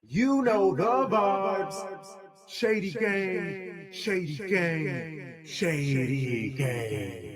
You know the vibes. Shady gang, shady gang, shady gang.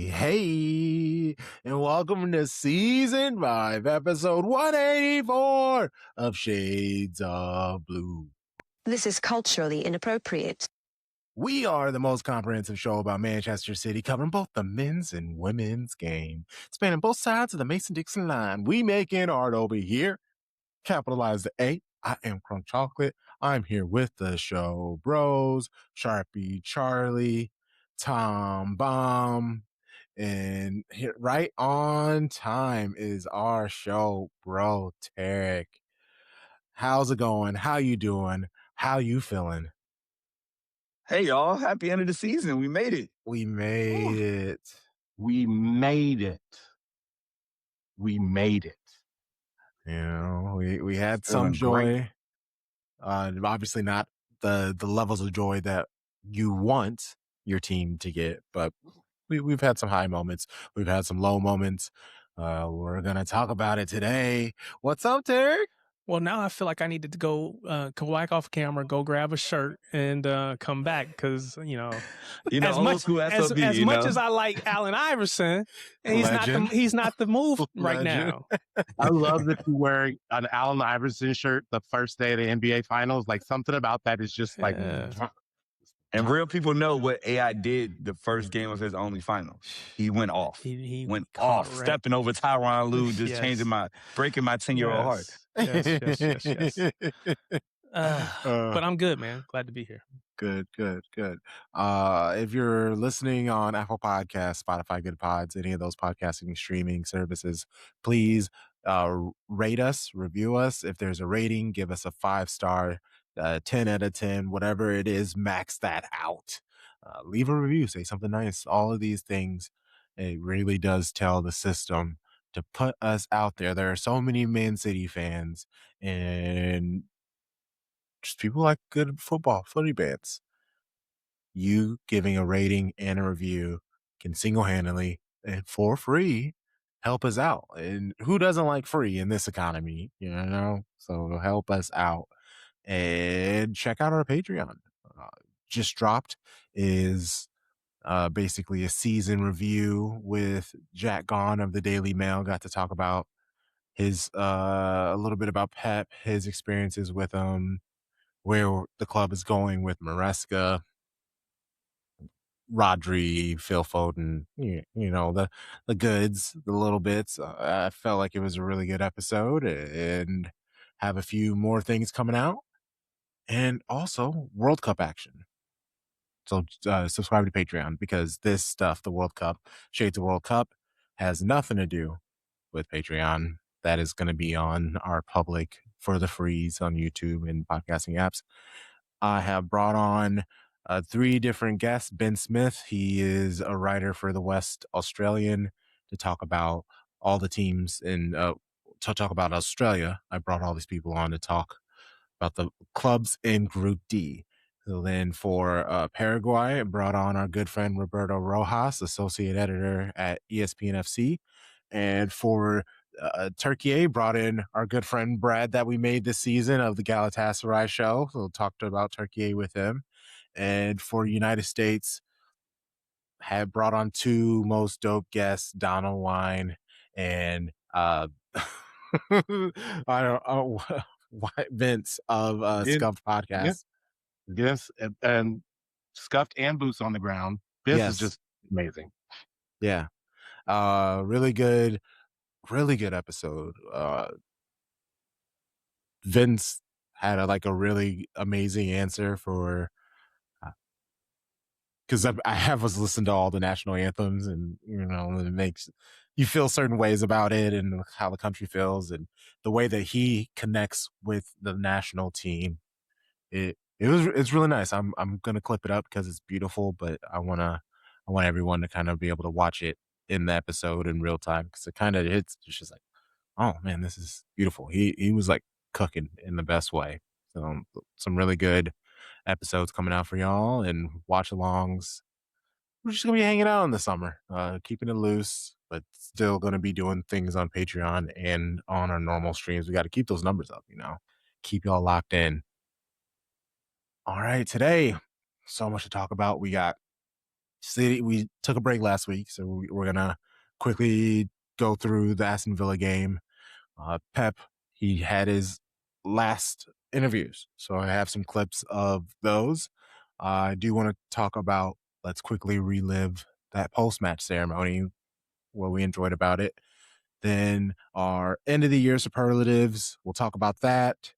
Hey, and welcome to Season 5, Episode 184 of Shades of Blue. This is culturally inappropriate. We are the most comprehensive show about Manchester City, covering both the men's and women's game, spanning both sides of the Mason-Dixon line. We making art over here. Capitalize the A. I am Crunk Chocolate. I'm here with the show bros, Sharpie Charlie, Tom Bomb, and here, right on time is our show bro, Tarek. How's it going? How you doing? How you feeling? Hey, y'all. Happy end of the season. We made it. We made it. We made it. We made it. You know, we had Feeling some joy. Obviously not the levels of joy that you want your team to get, but we've had some high moments. We've had some low moments. We're going to talk about it today. What's up, Tarek? Well, now I feel like I needed to go whack off camera, go grab a shirt, and come back because as much as I like Allen Iverson, and he's not the move right now. I love that you wear an Allen Iverson shirt the first day of the NBA Finals. Like something about that is just like. And real people know what AI did the first game of his only final. He went off. He went off, correct. stepping over Tyronn Lue, just Yes. breaking my 10-year-old heart. Yes. But I'm good, man. Glad to be here. Good. If you're listening on Apple Podcasts, Spotify, Good Pods, any of those podcasting streaming services, please rate us, review us. If there's a rating, give us a 5-star, 10 out of 10, whatever it is, max that out. Leave a review, say something nice. All of these things, it really does tell the system to put us out there. There are so many Man City fans and just people like good football, footy bands. You giving a rating and a review can single-handedly and for free help us out. And who doesn't like free in this economy, So help us out. And check out our Patreon. Just dropped is basically a season review with Jack Gaughan of the Daily Mail. Got to talk about his a little bit about Pep, his experiences with where the club is going with Maresca, Rodri, Phil Foden, the goods, the little bits. I felt like it was a really good episode and have a few more things coming out. And also World Cup action. So subscribe to Patreon because this stuff, the World Cup, Shades of World Cup, has nothing to do with Patreon. That is going to be on our public for the freeze on YouTube and podcasting apps. I have brought on 3 different guests. Ben Smith, he is a writer for the West Australian to talk about all the teams and to talk about Australia. I brought all these people on to talk about the clubs in Group D. So then for Paraguay, I brought on our good friend Roberto Rojas, associate editor at ESPN FC. And for Turkey, brought in our good friend Brad that we made this season of the Galatasaray show. So we'll talk about Turkey with him. And for United States, had brought on 2 most dope guests, Donald Wine and I don't know, Vince of Scuffed Podcast. Yes, and Scuffed and Boots on the Ground. This is just amazing. Yeah. Really good episode. Vince had a really amazing answer for because I have us listen to all the national anthems, and it makes you feel certain ways about it and how the country feels, and the way that he connects with the national team. It's really nice. I'm gonna clip it up because it's beautiful, but I want everyone to kind of be able to watch it in the episode in real time, because it kind of it's just like, oh man, this is beautiful. He was like cooking in the best way. So some really good episodes coming out for y'all, and watch alongs. We're just gonna be hanging out in the summer, keeping it loose, but still gonna be doing things on Patreon and on our normal streams. We got to keep those numbers up, keep y'all locked in. All right, today, so much to talk about. We got City. We took a break last week, so we're gonna quickly go through the Aston Villa game. Pep, he had his last interviews, so I have some clips of those. I do want to talk about. Let's quickly relive that post-match ceremony, what we enjoyed about it. Then our end of the year superlatives. We'll talk about that.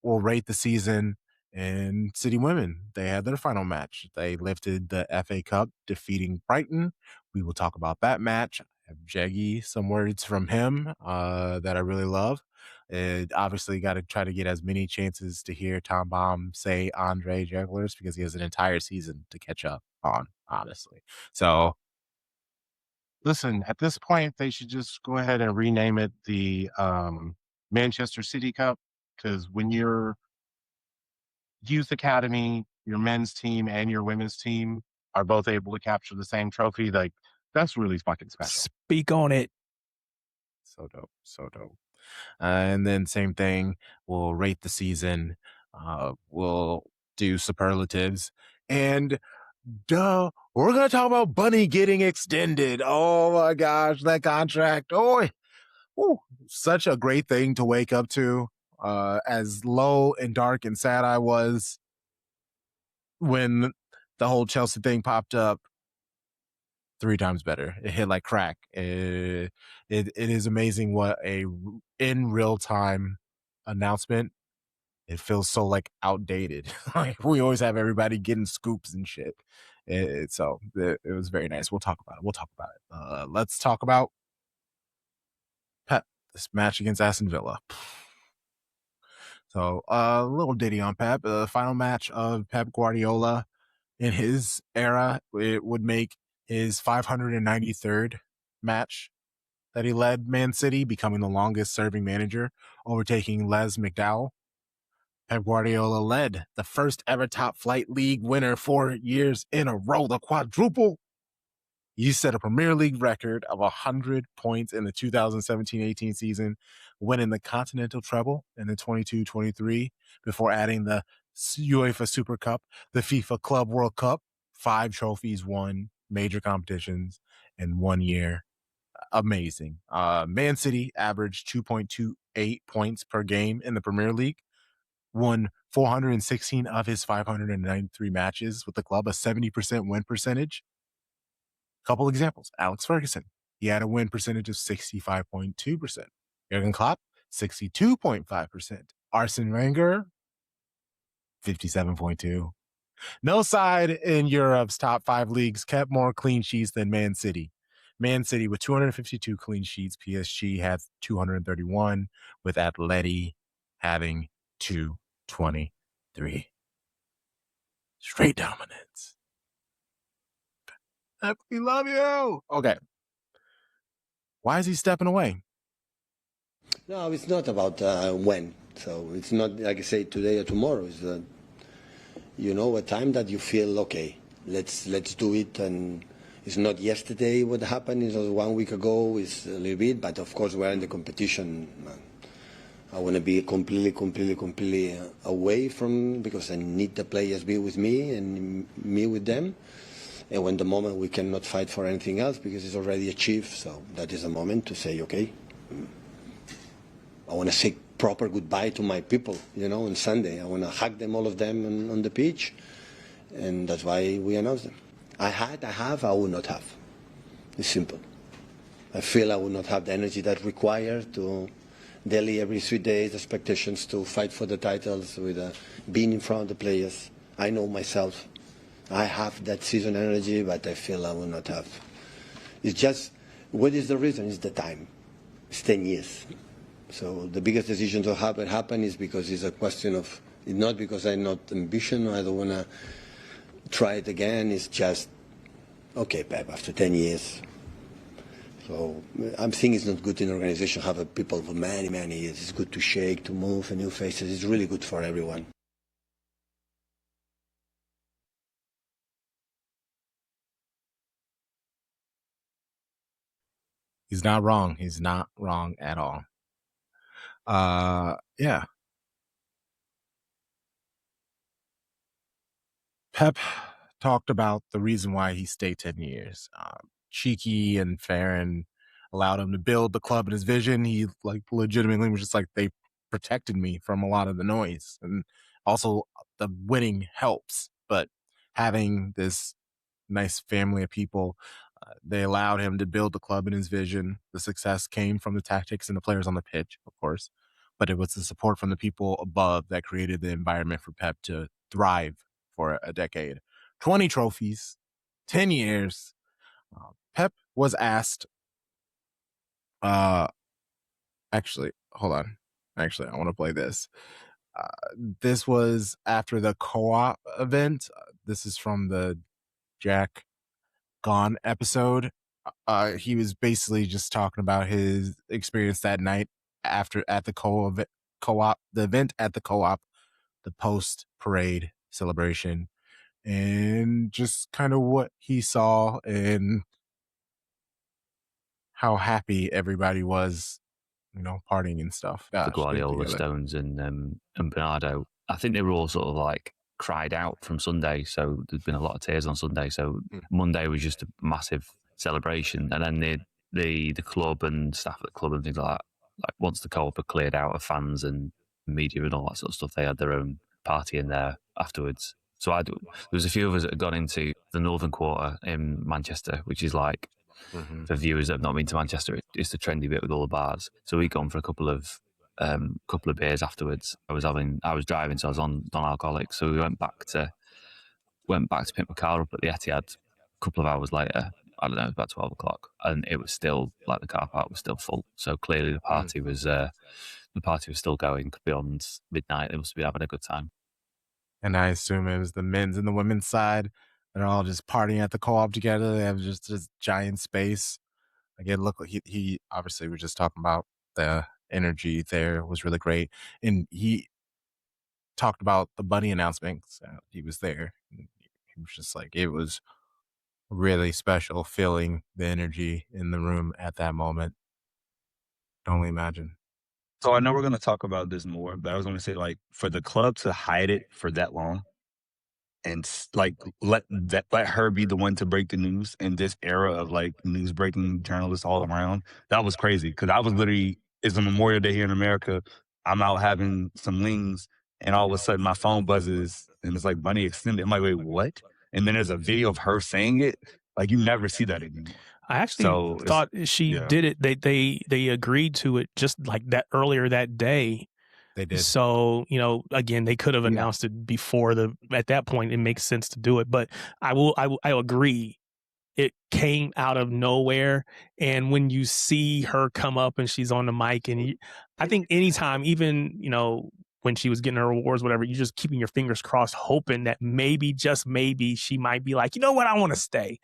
We'll rate the season. And City Women, they had their final match. They lifted the FA Cup, defeating Brighton. We will talk about that match. I have Jeggy, some words from him that I really love. And obviously got to try to get as many chances to hear Tom Baum say Andre Jegglers, because he has an entire season to catch up on, honestly. So listen, at this point, they should just go ahead and rename it the Manchester City Cup, because when your youth academy, your men's team and your women's team are both able to capture the same trophy, like that's really fucking special. Speak on it. So dope. So dope. And then same thing, we'll rate the season. We'll do superlatives. And we're going to talk about Bunny getting extended. Oh my gosh, that contract. Oh, such a great thing to wake up to. As low and dark and sad I was when the whole Chelsea thing popped up, 3 times better. It hit like crack. It is amazing what in real time announcement. It feels so like outdated. Like we always have everybody getting scoops and shit. It was very nice. We'll talk about it. Let's talk about Pep, this match against Aston Villa. So a little ditty on Pep. The final match of Pep Guardiola in his era, it would make his 593rd match that he led Man City, becoming the longest serving manager, overtaking Les McDowell. Pep Guardiola led the first ever top flight league winner 4 years in a row, the quadruple. He set a Premier League record of 100 points in the 2017-18 season, winning the Continental Treble in the 22-23 before adding the UEFA Super Cup, the FIFA Club World Cup, 5 trophies won, major competitions in 1 year. Amazing. Man City averaged 2.28 points per game in the Premier League, won 416 of his 593 matches with the club, a 70% win percentage. Couple examples. Alex Ferguson, he had a win percentage of 65.2%. Jurgen Klopp, 62.5%. Arsene Wenger, 57.2%. No side in Europe's top 5 leagues kept more clean sheets than Man City. Man City with 252 clean sheets. PSG had 231, with Atleti having 223. Straight dominance. We love you. Okay. Why is he stepping away? No, it's not about when. So it's not like I say today or tomorrow. It's a time that you feel okay. Let's do it, and it's not yesterday what happened. It was 1 week ago. It's a little bit, but of course we're in the competition. I want to be completely away from, because I need the players be with me and me with them. And when the moment we cannot fight for anything else because it's already achieved, so that is a moment to say, okay, I want to say proper goodbye to my people, on Sunday. I want to hug them, all of them on the pitch, and that's why we announced them. I have, I will not have. It's simple. I feel I will not have the energy that required to daily, every 3 days, expectations to fight for the titles with being in front of the players. I know myself. I have that season energy, but I feel I will not have. It's just, what is the reason? It's the time. It's 10 years. So the biggest decision to happen is because it's a question of, not because I'm not ambitious, I don't want to try it again. It's just, okay, Pep, after 10 years. So I'm thinking it's not good in organization have people for many, many years. It's good to shake, to move, and new faces. It's really good for everyone. He's not wrong. He's not wrong at all. Yeah. Pep talked about the reason why he stayed 10 years. Cheeky and fair and allowed him to build the club and his vision. He like legitimately was just like, they protected me from a lot of the noise. And also the winning helps, but having this nice family of people, they allowed him to build the club and his vision. The success came from the tactics and the players on the pitch, of course, but it was the support from the people above that created the environment for Pep to thrive for a decade. 20 trophies, 10 years. Pep was asked, actually, hold on. Actually, I want to play this. This was after the co-op event. This is from the Jack Gone episode. He was basically just talking about his experience that night after at the co-op, the event at the co-op, the post parade celebration, and just kind of what he saw and how happy everybody was, partying and stuff. The Guardiola, Stones, and Bernardo. I think they were all sort of like cried out from Sunday, so there's been a lot of tears on Sunday. So Monday was just a massive celebration, and then the club and staff at the club and things like that. Like once the co-op had cleared out of fans and media and all that sort of stuff, they had their own party in there afterwards. So there was a few of us that had gone into the Northern Quarter in Manchester, which is like, for viewers that have not been to Manchester, it's the trendy bit with all the bars. So we'd gone for a couple of beers afterwards. I was driving, so I was on non-alcoholic. So we went back to pick my car up at the Etihad a couple of hours later. I don't know, about 12 o'clock, and it was still like the car park was still full. So clearly the party was still going beyond midnight. They must be having a good time. And I assume it was the men's and the women's side. They're all just partying at the co-op together. They have just this giant space. Again, look, he obviously was just talking about the energy there was really great. And he talked about the bunny announcements. He was there. He was just like, it was really special feeling the energy in the room at that moment. Can only imagine. So I know we're going to talk about this more, but I was going to say, like, for the club to hide it for that long and like let her be the one to break the news in this era of like news breaking journalists all around, that was crazy. Because I was literally, it's a Memorial Day here in America. I'm out having some wings, and all of a sudden my phone buzzes and it's like Bunny Extended. I'm like, wait, what? And then there's a video of her saying it. Like, you never see that anymore. I actually thought she did it. They agreed to it just like that earlier that day. They did. So, again, they could have announced it before at that point. It makes sense to do it. But I agree. It came out of nowhere. And when you see her come up and she's on the mic, and I think anytime, even, when she was getting her awards, whatever, you're just keeping your fingers crossed, hoping that maybe, just maybe, she might be like, you know what, I want to stay.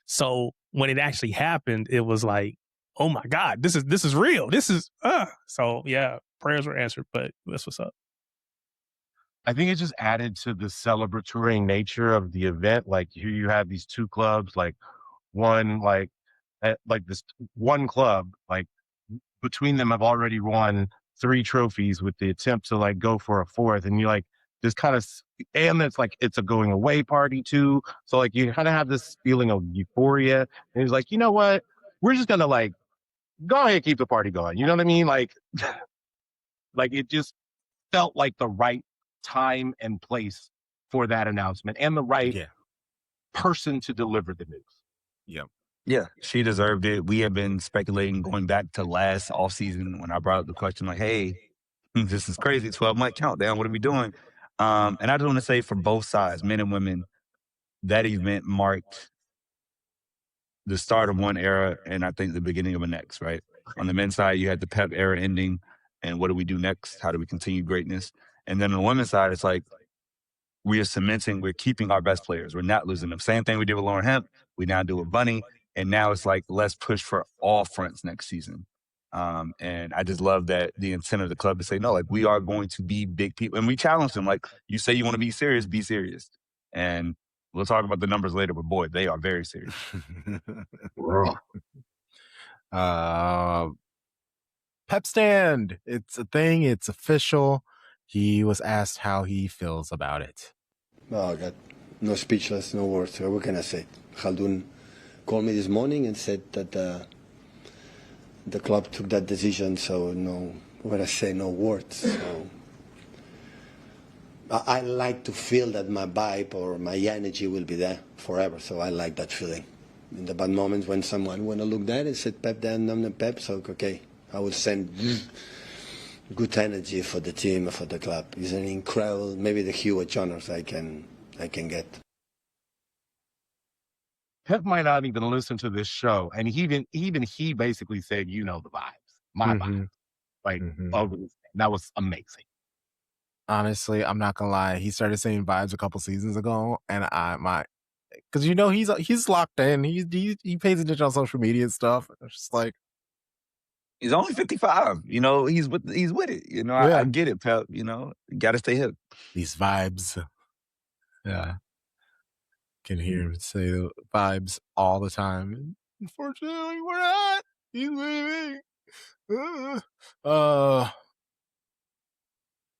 So when it actually happened, it was like, oh my God, this is real. So yeah, prayers were answered, but that's what's up. I think it just added to the celebratory nature of the event. Like, here you have these two clubs, like one, like this one club, like between them have already won 3 trophies with the attempt to like go for a 4th. And you're like, this kind of, and it's like, it's a going away party too. So like, you kind of have this feeling of euphoria. And he's like, you know what? We're just going to like, go ahead and keep the party going. You know what I mean? Like, like it just felt like the right time and place for that announcement and the right person to deliver the news. Yep. Yeah, she deserved it. We have been speculating going back to last offseason when I brought up the question, like, hey, this is crazy, 12-month countdown. What are we doing? And I just want to say, for both sides, men and women, that event marked the start of one era and I think the beginning of a next, right? On the men's side, you had the Pep era ending, and what do we do next? How do we continue greatness? And then on the women's side, it's like we are cementing, we're keeping our best players. We're not losing them. Same thing we did with Lauren Hemp, we now do with Bunny, and now it's like, let's push for all fronts next season. And I just love that the intent of the club to say, no, like we are going to be big people. And we challenge them, like, you say you want to be serious, be serious. And we'll talk about the numbers later, but boy, they are very serious. Pep Stand. It's a thing. It's official. He was asked how he feels about it. Oh, God. No speechless, no words. What can I say? Khaldun called me this morning and said that the club took that decision, so no, what I say, no words. So I like to feel that my vibe or my energy will be there forever, so I like that feeling. In the bad moments when someone want to look there and said Pep there and I'm the Pep, so okay, I will send good energy for the team, for the club. It's an incredible, maybe the huge honors I can get. Pep might not even listen to this show, and even he basically said, "You know the vibes, my vibes." Like, that was amazing. Honestly, I'm not gonna lie. He started saying vibes a couple seasons ago, and because he's locked in. He pays attention on social media and stuff. It's just like he's only 55. You know, he's with it. You know, I get it, Pep. You know, got to stay hip. These vibes. Yeah. Can hear him say the vibes all the time. Unfortunately, we're not. He's leaving.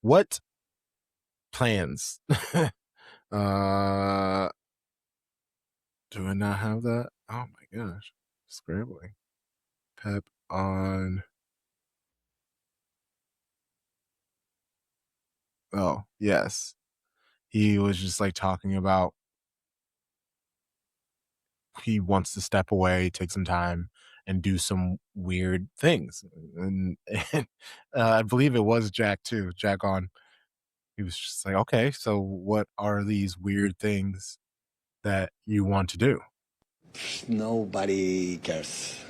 What plans? Do I not have that? Oh my gosh. Scrambling. Pep on. Oh, yes. He was just like talking about he wants to step away, take some time, and do some weird things. And I believe it was Jack too. Jack on. He was just like, okay, so what are these weird things that you want to do? Nobody cares.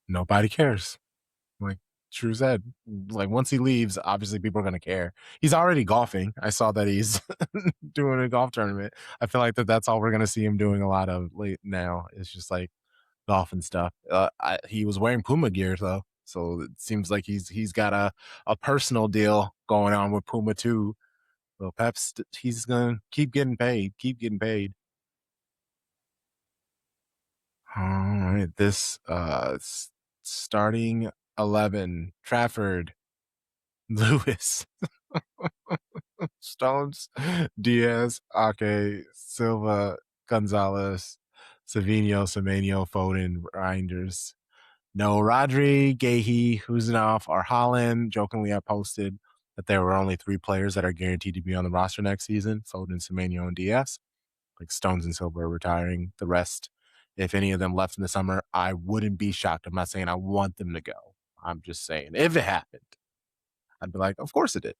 Nobody cares. Like True said, like once he leaves, obviously people are going to care. He's already golfing. I saw that he's doing a golf tournament. I feel like that's all we're going to see him doing a lot of late now. It's just like golf and stuff. He was wearing Puma gear though. So it seems like he's got a personal deal going on with Puma too. So Pep's he's gonna keep getting paid. All right, this starting 11: Trafford, Lewis, Stones, Diaz, Ake, Silva, Gonzalez, Savinho, Semenyo, Foden, Reinders. No Rodri, Gahey, Huzanov, or Holland. Jokingly, I posted that there were only 3 players that are guaranteed to be on the roster next season: Foden, Semenyo, and Diaz. Like Stones and Silva are retiring. The rest, if any of them left in the summer, I wouldn't be shocked. I'm not saying I want them to go. I'm just saying if it happened, I'd be like, of course it did.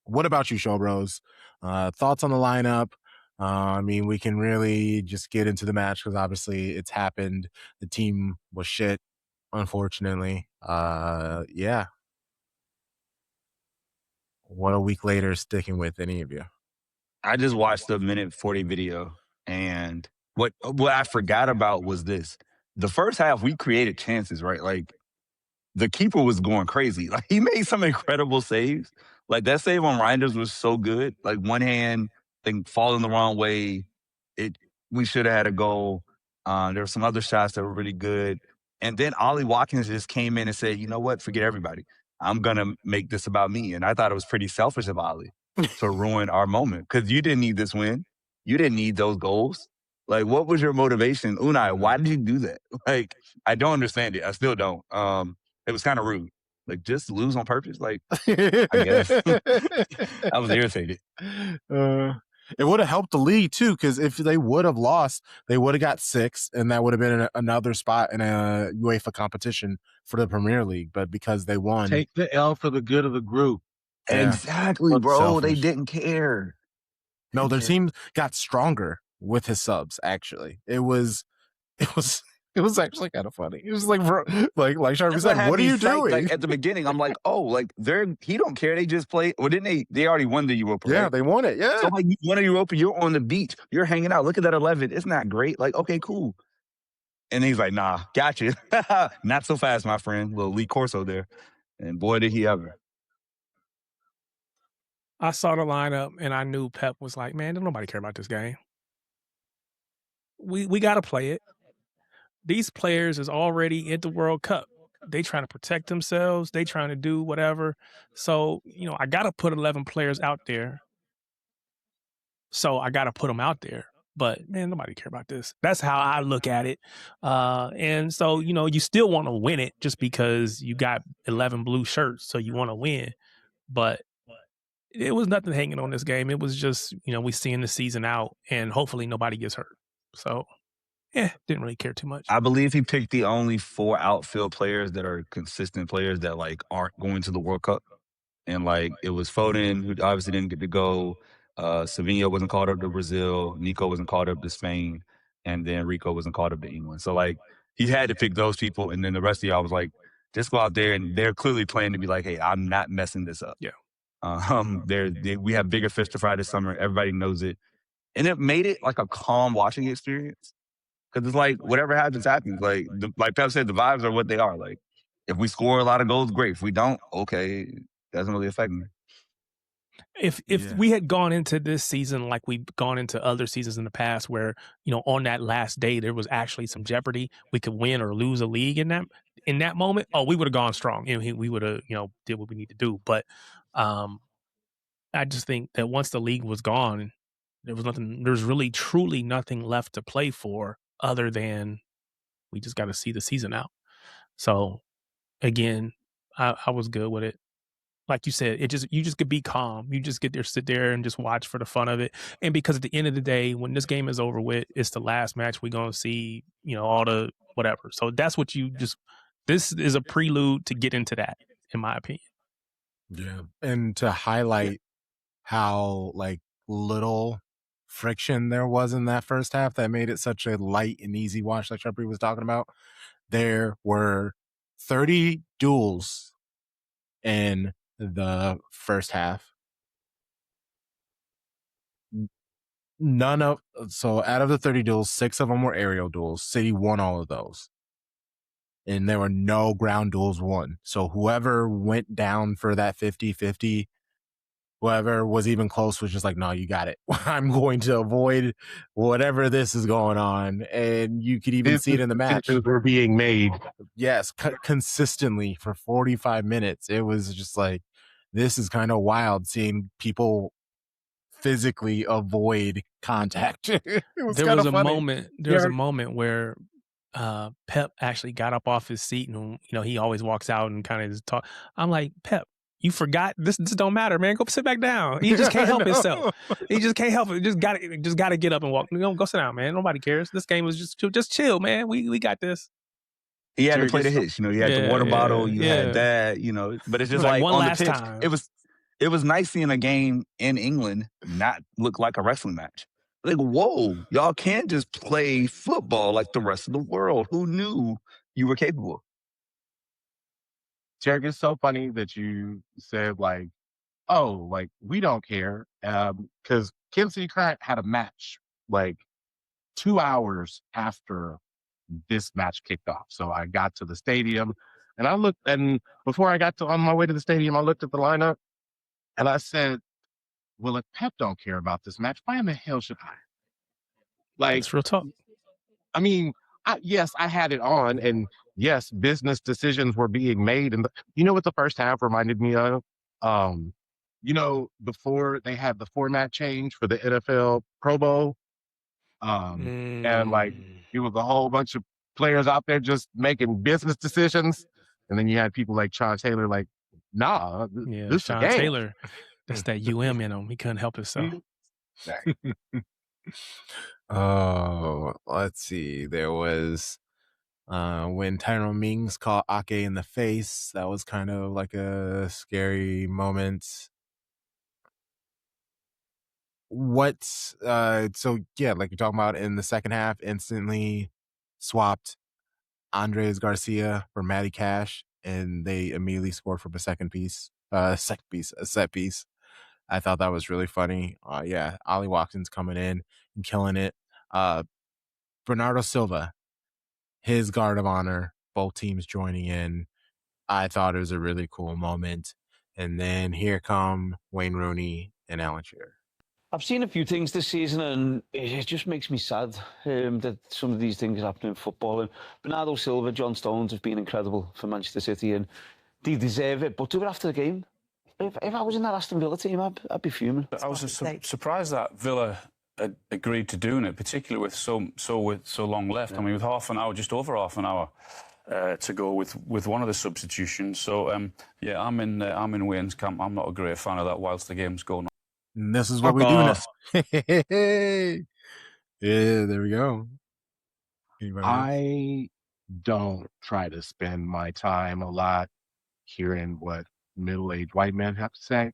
What about you, Show Bros? Thoughts on the lineup? I mean, we can really just get into the match because obviously it's happened. The team was shit, unfortunately. Yeah. What a week later sticking with any of you? I just watched the minute 40 video, and what I forgot about was this. The first half, we created chances, right? Like, the keeper was going crazy. Like, he made some incredible saves. Like, that save on Reinders was so good. Like, one hand, thing falling the wrong way. We should have had a goal. There were some other shots that were really good. And then Ollie Watkins just came in and said, you know what? Forget everybody. I'm going to make this about me. And I thought it was pretty selfish of Ollie to ruin our moment because you didn't need this win. You didn't need those goals. Like, what was your motivation? Unai, why did you do that? Like, I don't understand it. I still don't. It was kind of rude. Like, just lose on purpose? Like, I guess. I was irritated. It would have helped the league, too, because if they would have lost, they would have got 6, and that would have been another spot in a UEFA competition for the Premier League. But because they won. Take the L for the good of the group. Exactly, bro. Selfish. They didn't care. No, their team got stronger with his subs. Actually, it was actually kind of funny. It was like, bro, like Sharpie said, what are you doing? Like, at the beginning, I'm like, oh, like he don't care. They just play. Well, didn't they? They already won the Europa. Yeah, right? They won it. Yeah. So like, you won a Europa. You're on the beach. You're hanging out. Look at that 11. It's not great. Like, okay, cool. And he's like, nah, gotcha. Not so fast, my friend. Little Lee Corso there. And boy, did he ever. I saw the lineup and I knew Pep was like, man, don't nobody care about this game. We got to play it. These players is already at the World Cup. They trying to protect themselves. They trying to do whatever. So, I got to put 11 players out there. So I got to put them out there. But, man, nobody care about this. That's how I look at it. And so, you still want to win it just because you got 11 blue shirts. So you want to win. But it was nothing hanging on this game. It was just, we seeing the season out and hopefully nobody gets hurt. So, didn't really care too much. I believe he picked the only 4 outfield players that are consistent players that like aren't going to the World Cup. And like it was Foden, who obviously didn't get to go. Savinho wasn't called up to Brazil. Nico wasn't called up to Spain. And then Rico wasn't called up to England. So like he had to pick those people. And then the rest of y'all was like, just go out there. And they're clearly playing to be like, hey, I'm not messing this up. Yeah. We have bigger fish to fry this summer. Everybody knows it. And it made it like a calm watching experience. Because it's like, whatever happens, happens. Like Pep said, the vibes are what they are. Like, if we score a lot of goals, great. If we don't, okay, it doesn't really affect me. If we had gone into this season like we've gone into other seasons in the past where, on that last day there was actually some jeopardy, we could win or lose a league in that moment, we would have gone strong. We would have, did what we need to do. But I just think that once the league was gone, there's really truly nothing left to play for other than we just got to see the season out. So again, I was good with it. Like you said, you just could be calm. You just sit there and just watch for the fun of it. And because at the end of the day, when this game is over with, it's the last match we're going to see, all the whatever. So that's what this is a prelude to get into that, in my opinion. Yeah. And to highlight how like little friction there was in that first half that made it such a light and easy watch, like Sharpie was talking about. There were 30 duels in the first half. So out of the 30 duels, 6 of them were aerial duels. City won all of those. And there were no ground duels won. So whoever went down for that 50-50, whoever was even close was just like, no, you got it. I'm going to avoid whatever this is going on. And you could even see it in the match. Were being made. Yes, consistently for 45 minutes. It was just like, this is kind of wild seeing people physically avoid contact. There was a moment where Pep actually got up off his seat and, he always walks out and kind of just talk. I'm like, Pep, you forgot this don't matter, man. Go sit back down. He just can't help himself. He just can't help it. Just gotta get up and walk. Go sit down, man. Nobody cares. This game was just chill, man. We got this. He had to play the hits, you had the water bottle, you had that, but it's just like one on last the pitch. time. It was nice seeing a game in England not look like a wrestling match. Like, whoa, y'all can't just play football like the rest of the world. Who knew you were capable? Jarek, it's so funny that you said like, oh, like we don't care. Because Kansas City Current had a match like 2 hours after this match kicked off. So I got to the stadium and I looked, and before I got on my way to the stadium, I looked at the lineup and I said, well, if Pep don't care about this match, why in the hell should I? Like, it's real talk. I mean, yes, I had it on, and yes, business decisions were being made. And you know what the first half reminded me of? Before they had the format change for the NFL Pro Bowl, and like it was a whole bunch of players out there just making business decisions, and then you had people like Sean Taylor, like, nah, this Sean is a game. Taylor, that's that UM in him. He couldn't help himself. Oh, let's see. There was when Tyrone Mings caught Ake in the face. That was kind of like a scary moment. what's so yeah, like you're talking about in the second half, instantly swapped Andres Garcia for Matty Cash, and they immediately scored from a a set piece. I thought that was really funny. Yeah, Ollie Watson's coming in and killing it. Bernardo Silva, his guard of honor, both teams joining in. I thought it was a really cool moment. And then here come Wayne Rooney and Alan Shearer. I've seen a few things this season, and it just makes me sad that some of these things happen in football. And Bernardo Silva, John Stones have been incredible for Manchester City, and they deserve it. But do it after the game. If I was in that Aston Villa team, I'd be fuming. I was surprised that Villa had agreed to doing it, particularly with so long left. Yeah. I mean, with half an hour, just over half an hour to go with one of the substitutions. So yeah, I'm in Wayne's camp. I'm not a great fan of that whilst the game's going on. And this is what we do now. Yeah, there we go. I don't try to spend my time a lot hearing what middle-aged white men have to say.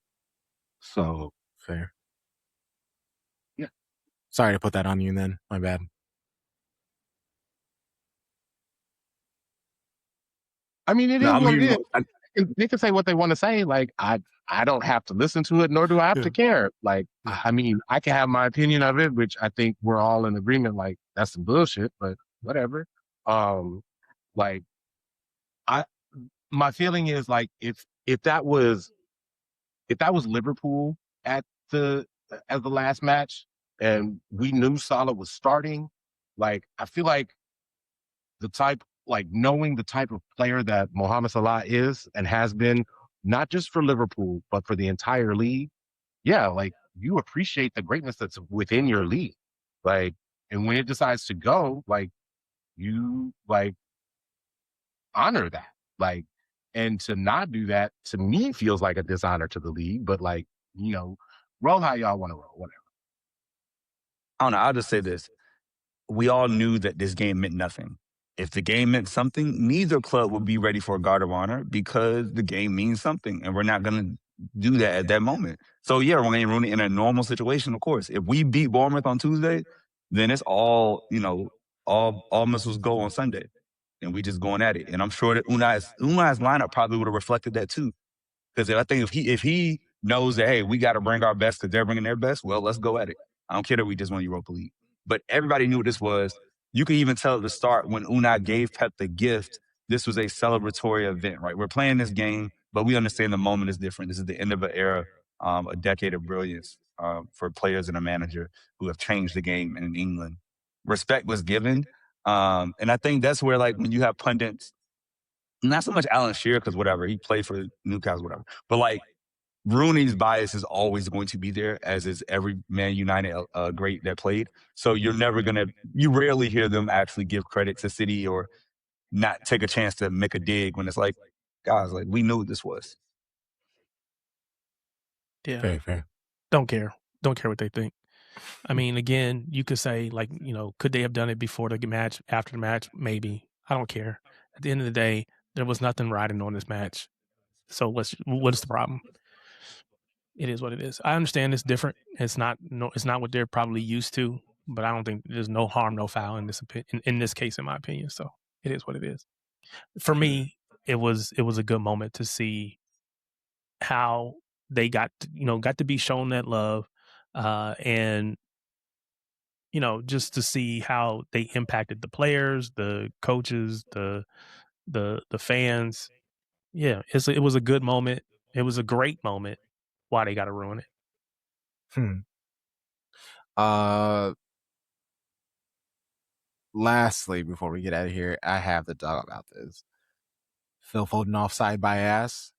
So fair. Yeah. Sorry to put that on you then. My bad. I mean, it is what it is. They can say what they want to say. Like, I don't have to listen to it, nor do I have to care. Like, I mean, I can have my opinion of it, which I think we're all in agreement. Like, that's some bullshit, but whatever. Like, my feeling is like, if that was Liverpool as the last match, and we knew Salah was starting, like, I feel like knowing the type of player that Mohamed Salah is and has been, not just for Liverpool, but for the entire league. Yeah, like, you appreciate the greatness that's within your league. Like, and when it decides to go, like, you honor that. Like, and to not do that, to me, feels like a dishonor to the league, but like, roll how y'all want to roll, whatever. I don't know. I'll just say this. We all knew that this game meant nothing. If the game meant something, neither club would be ready for a guard of honor because the game means something, and we're not going to do that at that moment. So, yeah, Wayne Rooney in a normal situation, of course. If we beat Bournemouth on Tuesday, then it's all missiles go on Sunday, and we just going at it. And I'm sure that Unai's lineup probably would have reflected that too. Because I think if he knows that, hey, we got to bring our best because they're bringing their best, well, let's go at it. I don't care that we just won Europa League. But everybody knew what this was. You could even tell at the start when Unai gave Pep the gift, this was a celebratory event, right? We're playing this game, but we understand the moment is different. This is the end of an era, a decade of brilliance for players and a manager who have changed the game in England. Respect was given. And I think that's where, like, when you have pundits, not so much Alan Shearer, because whatever, he played for Newcastle, whatever. But, like, Rooney's bias is always going to be there, as is every Man United great that played. So you rarely hear them actually give credit to City or not take a chance to make a dig when it's like, guys, like, we knew what this was. Yeah. Fair. Don't care what they think. I mean, again, you could say, like, could they have done it before the match, after the match? Maybe. I don't care. At the end of the day, there was nothing riding on this match. So what is the problem? It is what it is. I understand it's different. It's not what they're probably used to, but I don't think there's no harm, no foul in this case, in my opinion. So it is what it is. For me, it was a good moment to see how they got to be shown that love, and just to see how they impacted the players, the coaches, the fans. Yeah, it was a good moment. It was a great moment. Why they got to ruin it? Lastly, before we get out of here, I have the dog about this. Phil Foden offside by ass.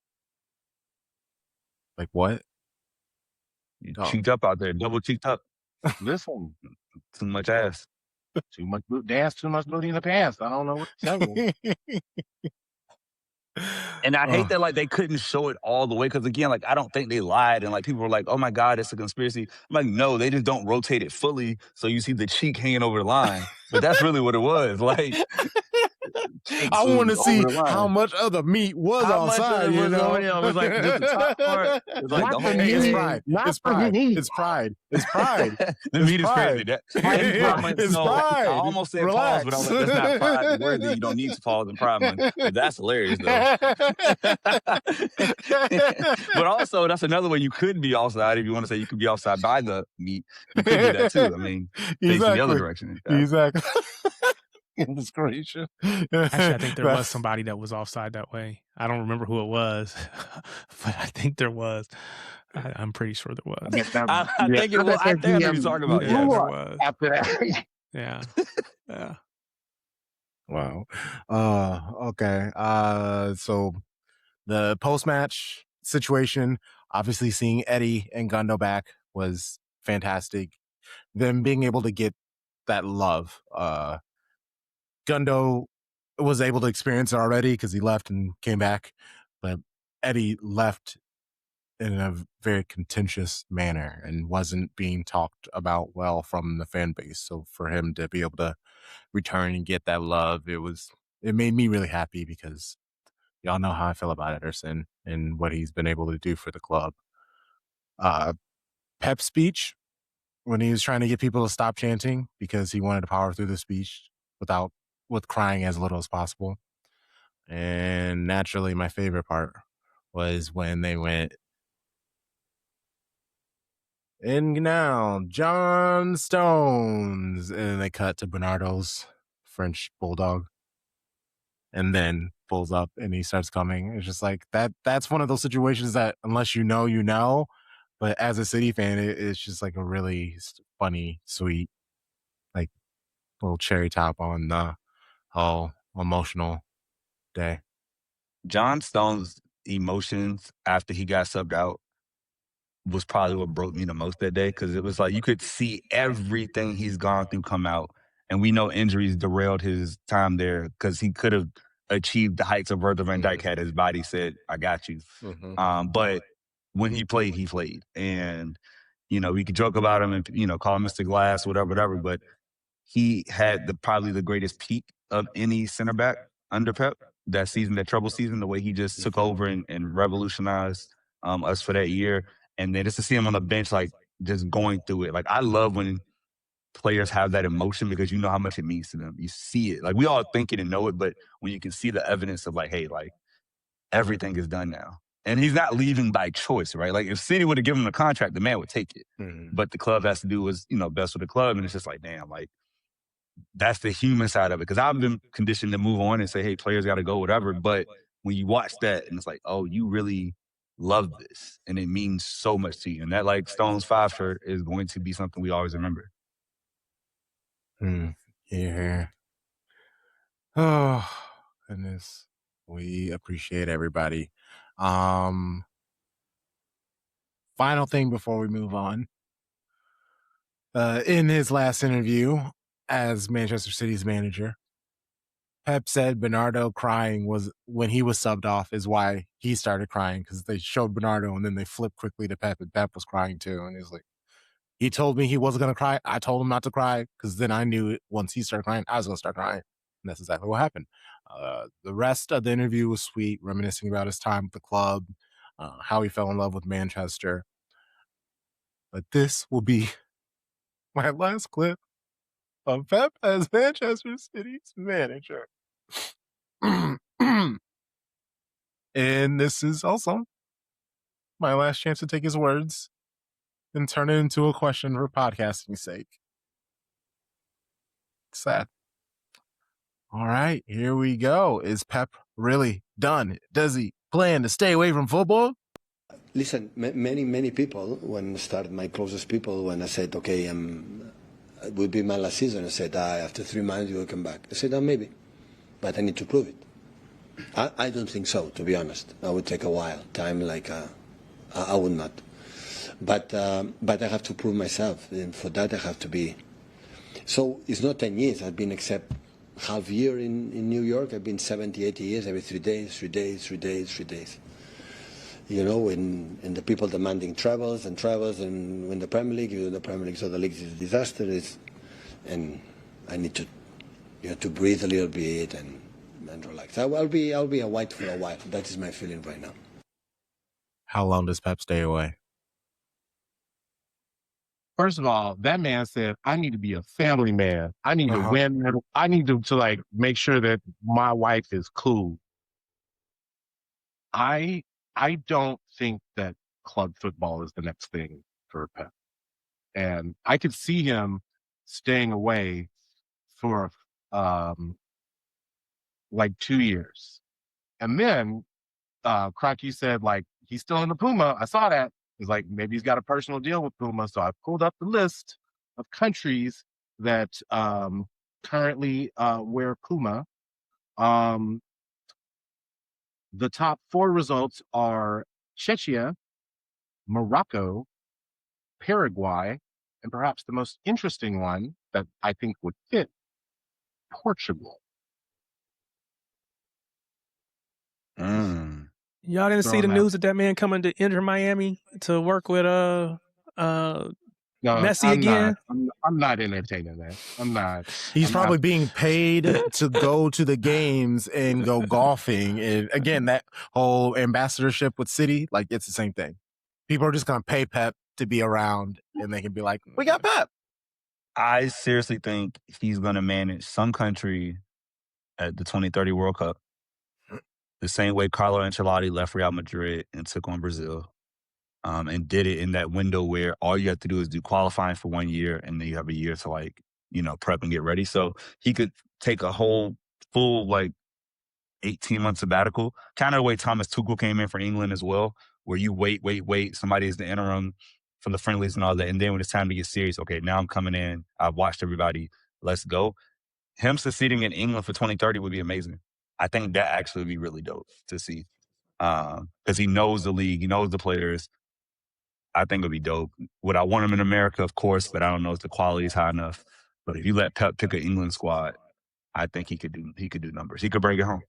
Like, what? You cheeked up out there, double cheeked up. Listen, too much ass. Too much dance, too much booty in the pants. I don't know what to tell you. And I hate that, like, they couldn't show it all the way, because, again, like, I don't think they lied, and, like, people were like, oh my God, it's a conspiracy. I'm like, no, they just don't rotate it fully so you see the cheek hanging over the line. But that's really what it was. Like, I want to see over the how line. much of the meat was How much outside, of it you was know? over there? It was like just the top part. It was like Not the the whole Hey, it's meat. pride. Not It's the pride. meat. It's pride. It's pride. The It's meat is crazy. pride. That Pride Month, It's no, I pride. almost said pause, but I was Relax. like, that's not pride worthy. You don't need to pause in Pride Month. But that's hilarious, though. But also, that's another way you could be offside if you want to say you could be offside by the meat. You could do that too. I mean, facing the other direction. Exactly. Goodness gracious. Actually, I think there was somebody that was offside that way. I don't remember who it was, but I think there was. I'm pretty sure there was. I think it was. I think I know what you're talking about. Yeah, Yeah. there was. After that. Yeah. Yeah. Wow. Okay. So the post-match situation, obviously seeing Eddie and Gundo back was fantastic. Them being able to get that love. Gundo was able to experience it already because he left and came back, but Eddie left in a very contentious manner and wasn't being talked about well from the fan base. So for him to be able to return and get that love, it made me really happy because y'all know how I feel about Ederson and what he's been able to do for the club. Pep's speech, when he was trying to get people to stop chanting because he wanted to power through the speech with crying as little as possible. And naturally, my favorite part was when they went, and now John Stones, and they cut to Bernardo's French bulldog, and then pulls up and he starts coming. It's just like that's one of those situations that unless you know, but as a City fan, it's just like a really funny, sweet, like little cherry top on the whole emotional day. John Stone's emotions after he got subbed out was probably what broke me the most that day, because it was like you could see everything he's gone through come out. And we know injuries derailed his time there because he could have achieved the heights of Virgil van Dijk had his body said, I got you. But when he played, he played. And, we could joke about him and, call him Mr. Glass, whatever, but he had probably the greatest peak of any center back under Pep that season, that trouble season, the way he just took over and revolutionized us for that year. And then just to see him on the bench, like just going through it. Like I love when players have that emotion because you know how much it means to them. You see it. Like we all think it and know it, but when you can see the evidence of like, hey, like everything is done now. And he's not leaving by choice, right? Like if City would have given him a contract, the man would take it. But the club has to do what's, best for the club. And it's just like, damn, like that's the human side of it. Because I've been conditioned to move on and say, hey, players got to go, whatever. But when you watch that and it's like, oh, you really love this and it means so much to you. And that like Stones 5 shirt is going to be something we always remember. Yeah. Oh, goodness. We appreciate everybody. Final thing before we move on. In his last interview as Manchester City's manager, Pep said Bernardo crying was when he was subbed off is why he started crying, because they showed Bernardo and then they flipped quickly to Pep and Pep was crying too. And he's like, he told me he wasn't going to cry. I told him not to cry because then I knew it, once he started crying, I was going to start crying. And that's exactly what happened. The rest of the interview was sweet, reminiscing about his time with the club, how he fell in love with Manchester. But this will be my last clip of Pep as Manchester City's manager. And this is also my last chance to take his words and turn it into a question for podcasting's sake. Sad. All right, here we go. Is Pep really done? Does he plan to stay away from football? Listen, many people, when I started, my closest people, when I said, okay, it will be my last season, I said, after 3 months you will come back. I said, maybe, but I need to prove it. I don't think so, to be honest. I would take a while, time like, I would not. But I have to prove myself, and for that I have to be. So it's not 10 years, I've been except half year in New York. I've been 70, 80 years, every 3 days. And the people demanding travels, and when the Premier League, so the league is a disaster, and I need to, to breathe a little bit and and relax. I'll be a white for a while. That is my feeling right now. How long does Pep stay away? First of all, that man said, I need to be a family man. I need to win. I need to like make sure that my wife is cool. I don't think that club football is the next thing for Pep. And I could see him staying away for like 2 years. And then Kroenke said, like, he's still in the Puma. I saw that. He's like, maybe he's got a personal deal with Puma. So I pulled up the list of countries that currently wear Puma. The top 4 results are Czechia, Morocco, Paraguay, and perhaps the most interesting one that I think would fit, Portugal. Y'all didn't see the news of that man coming to Inter Miami to work with Messi again? I'm not entertaining that. I'm not. He's probably being paid to go to the games and go golfing. And again, that whole ambassadorship with City, like, it's the same thing. People are just going to pay Pep to be around, and they can be like, we got Pep. I seriously think he's going to manage some country at the 2030 World Cup the same way Carlo Ancelotti left Real Madrid and took on Brazil, and did it in that window where all you have to do is do qualifying for 1 year, and then you have a year to, like, prep and get ready. So he could take a whole full, like, 18-month sabbatical, kind of the way Thomas Tuchel came in for England as well, where you wait. Somebody is the interim for the friendlies and all that. And then when it's time to get serious, okay, now I'm coming in. I've watched everybody. Let's go. Him succeeding in England for 2030 would be amazing. I think that actually would be really dope to see, because he knows the league. He knows the players. I think it would be dope. Would I want him in America? Of course, but I don't know if the quality is high enough. But if you let Pep pick an England squad, I think he could do numbers. He could bring it home.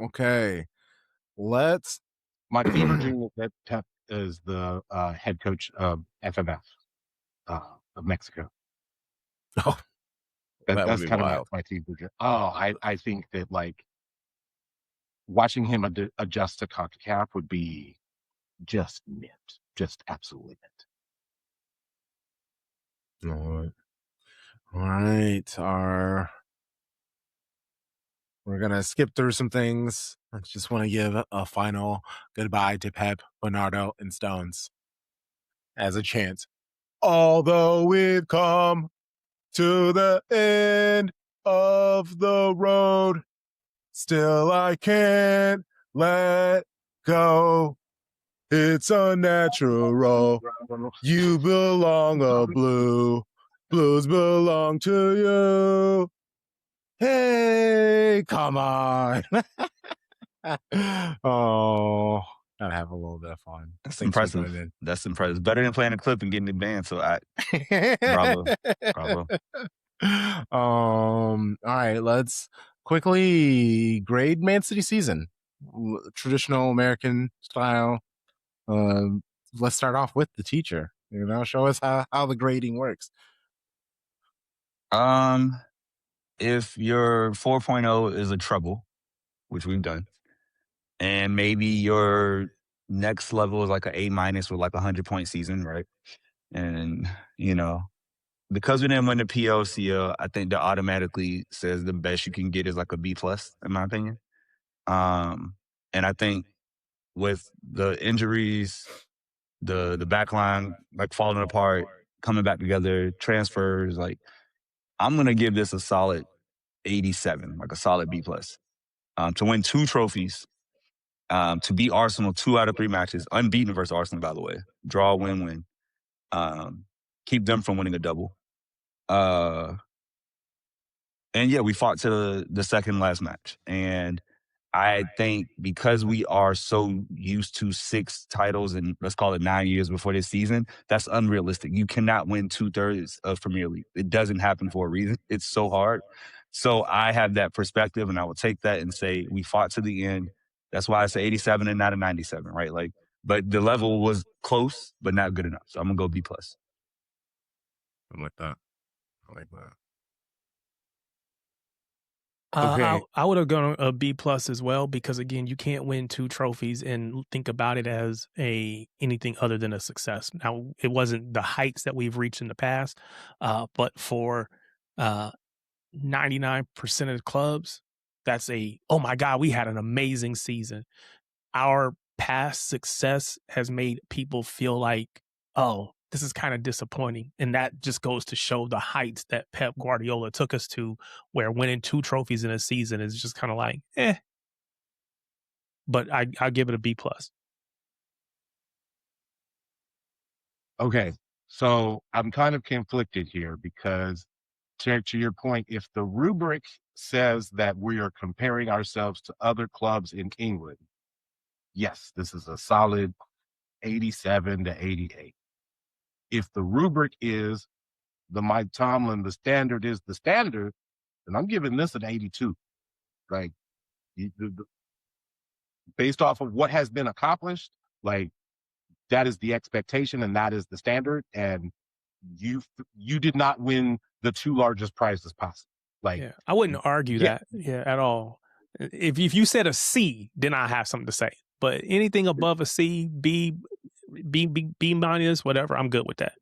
Okay. My fever dream is that Pep is the head coach of FMF of Mexico. Oh, that's kind of my fever dream. Oh, I think that, like, watching him adjust to CONCACAF would be just mint, just absolutely mint. All right. We're going to skip through some things. I just want to give a final goodbye to Pep, Bernardo, and Stones as a chant. Although we've come to the end of the road, still I can't let go. It's unnatural. You belong a blue. Blues belong to you. Hey, come on. Oh, gotta have a little bit of fun. That's impressive. That's impressive. Better than playing a clip and getting it banned. So bravo. All right, let's quickly grade Man City season. Traditional American style. Let's start off with the teacher. Show us how the grading works. If your 4.0 is a trouble, which we've done, and maybe your next level is like an A- with like a 100-point season, right? And, because we didn't win the PLCL, I think that automatically says the best you can get is like a B+, in my opinion. And I think with the injuries, the back line, like, falling apart, coming back together, transfers, like, I'm going to give this a solid 87, like a solid B+. To win 2 trophies, to beat Arsenal 2 out of 3 matches, unbeaten versus Arsenal, by the way, draw, win, keep them from winning a double. And yeah, we fought to the second last match. And I think because we are so used to 6 titles and let's call it 9 years before this season, that's unrealistic. You cannot win 2/3 of Premier League. It doesn't happen for a reason. It's so hard. So I have that perspective, and I will take that and say we fought to the end. That's why I say 87 and not a 97, right? Like, but the level was close, but not good enough. So I'm gonna go B+. I'm like that. I like that. Okay. I would have gone a B+ as well, because again, you can't win 2 trophies and think about it as anything other than a success. Now, it wasn't the heights that we've reached in the past, but for 99% of the clubs, that's oh my God, we had an amazing season. Our past success has made people feel like, oh, this is kind of disappointing. And that just goes to show the heights that Pep Guardiola took us to, where winning 2 trophies in a season is just kind of like, eh. But I'll give it a B+. Okay, so I'm kind of conflicted here because to your point, if the rubric says that we are comparing ourselves to other clubs in England, yes, this is a solid 87 to 88. If the rubric is the Mike Tomlin, the standard is the standard, then I'm giving this an 82. Like, based off of what has been accomplished, like, that is the expectation and that is the standard. And you did not win the 2 largest prizes possible. Like, yeah, I wouldn't argue that at all. If you said a C, then I have something to say. But anything above a C, B minus, whatever, I'm good with that.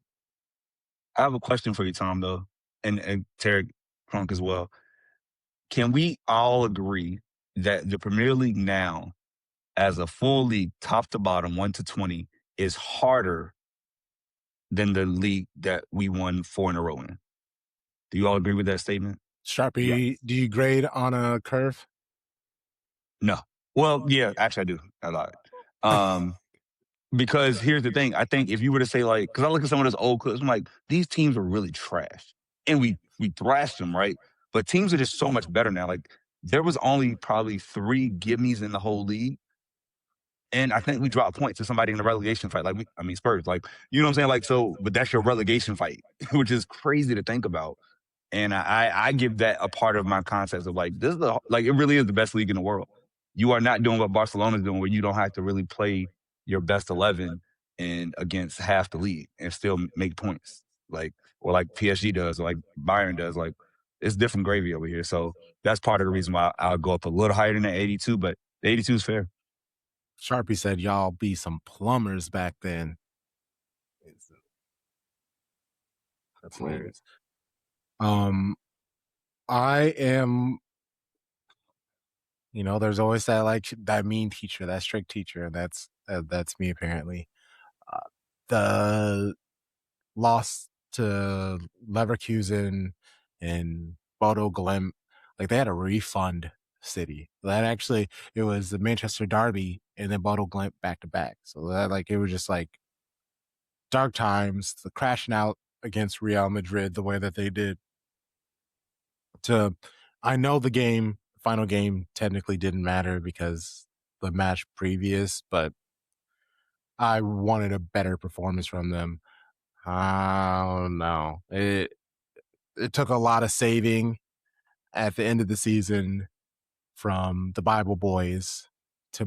I have a question for you, Tom, though, and Tarek Crunk as well. Can we all agree that the Premier League now, as a full league, top to bottom, 1 to 20, is harder than the league that we won 4 in a row in? Do you all agree with that statement? Sharpie, do you grade on a curve? No. Well, yeah, actually I do. I lied. Because here's the thing. I think if you were to say, like, because I look at some of those old clips, I'm like, these teams are really trash. And we thrashed them, right? But teams are just so much better now. Like, there was only probably 3 gimmies in the whole league. And I think we dropped points to somebody in the relegation fight. Like, Spurs. Like, you know what I'm saying? Like, so, but that's your relegation fight, which is crazy to think about. And I give that a part of my concept of, like, this is it really is the best league in the world. You are not doing what Barcelona's doing, where you don't have to really play your best 11 and against half the league and still make points, like PSG does, or like Bayern does. Like, it's different gravy over here. So that's part of the reason why I'll go up a little higher than the 82, but the 82 is fair. Sharpie said y'all be some plumbers back then. That's hilarious. I am, there's always that mean teacher, that strict teacher, and that's me apparently. The loss to Leverkusen and Bodo Glimt, like, they had a refund city. That actually, it was the Manchester Derby and then Bodo Glimt back to back. So that, like, it was just like dark times, the crashing out against Real Madrid the way that they did. I know the final game technically didn't matter because the match previous, but I wanted a better performance from them. Oh no. It took a lot of saving at the end of the season from the Bible Boys to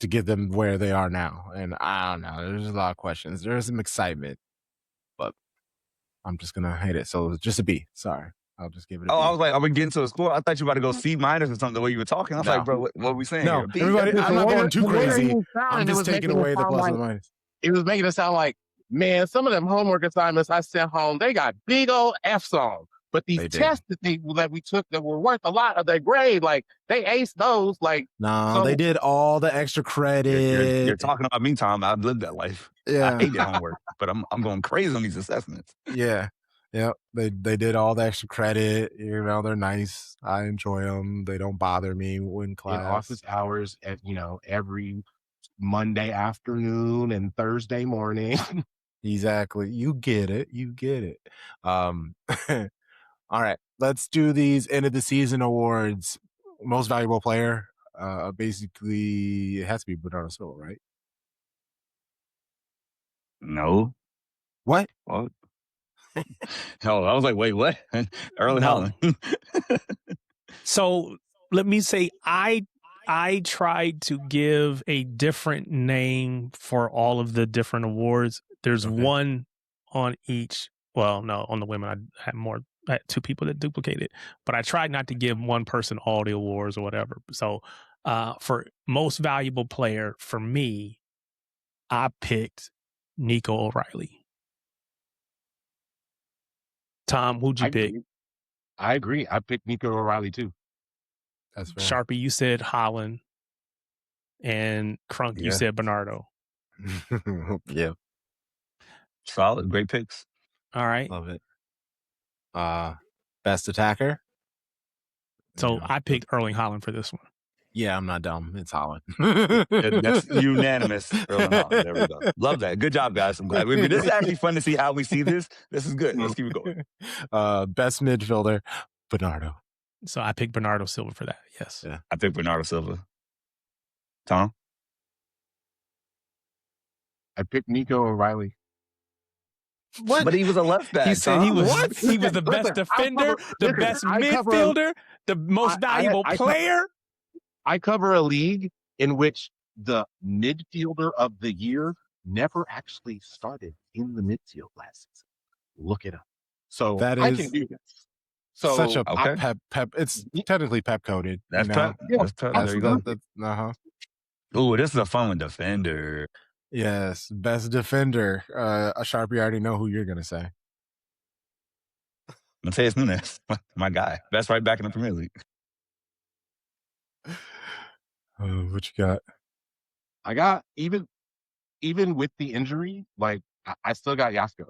get them where they are now. And I don't know. There's a lot of questions. There's some excitement, but I'm just going to hate it. So just a B. Sorry. I'll just give it a B. I was like, are we getting to a score? I thought you were about to go C- or something the way you were talking. I was like, bro, what are we saying here? B? Everybody, I'm not going too crazy. I'm just taking away the plus and minus. It was making it sound like, man, some of them homework assignments I sent home, they got big old F's on. But these tests that we took that were worth a lot of their grade, like, they aced those. Like, no, they did all the extra credit. You're talking about me, Tom. I've lived that life. Yeah, I hate that homework, but I'm going crazy on these assessments. Yeah, they did all the extra credit. They're nice. I enjoy them. They don't bother me in class. In office hours at every Monday afternoon and Thursday morning. Exactly. You get it. All right, let's do these end of the season awards. Most valuable player. Basically, it has to be Bernardo Silva, right? No. What? Oh, I was like, wait, what? Erling Haaland. So let me say, I I tried to give a different name for all of the different awards. There's one on each. Well, no, on the women I had two people that duplicated, but I tried not to give one person all the awards or whatever. So for most valuable player, for me, I picked Nico O'Reilly. Tom, who'd you pick? I agree. I picked Nico O'Reilly too. That's fair. Sharpie, you said Holland. And Crunk, you said Bernardo. Yeah. Solid. Great picks. All right. Love it. Best attacker. So I picked Erling Haaland for this one. Yeah, I'm not dumb. It's Haaland. That's unanimous. Erling Haaland. There we go. Love that. Good job, guys. I'm glad. This is actually fun to see how we see this. This is good. Let's keep it going. Best midfielder, Bernardo. So I picked Bernardo Silva for that. Yes. Yeah. I picked Bernardo Silva. Tom? I picked Nico O'Reilly. What? But he was a left back. He said Tom. he was What? he was the best defender, the best midfielder, the most valuable player. I cover a league in which the midfielder of the year never actually started in the midfield last season. Look it up. So that is, I can do this. So such a pep. It's technically pep coded. That's pep. Yeah, that's pep. There you go. Ooh, this is a fun one. Defender. Yes, best defender. A Sharpie, I already know who you're gonna say. Mateus Nunes, my guy. Best right back in the Premier League. What you got? I got even with the injury, like I still got Yasko.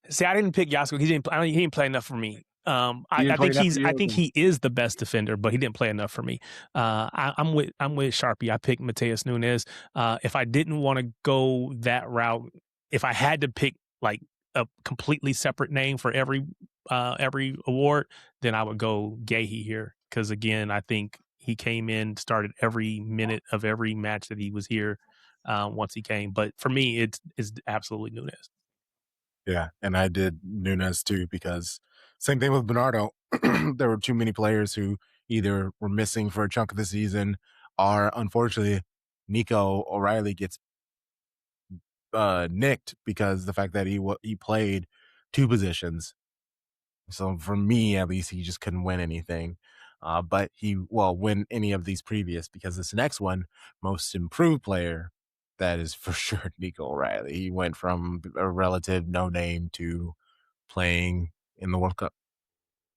See, I didn't pick Yasko. He didn't play enough for me. I think he is the best defender, but he didn't play enough for me. I'm with Sharpie. I picked Mateus Nunes. If I didn't want to go that route, if I had to pick like a completely separate name for every award, then I would go Guehi here. Because again, I think he came in, started every minute of every match that he was here once he came. But for me, it's absolutely Nunes. Yeah, and I did Nunes too, because same thing with Bernardo. There were too many players who either were missing for a chunk of the season, or unfortunately, Nico O'Reilly gets nicked because the fact that he played two positions. So for me, at least, he just couldn't win anything. But he win any of these previous, because this next one, most improved player, that is for sure Nico O'Reilly. He went from a relative no name to playing in the World Cup.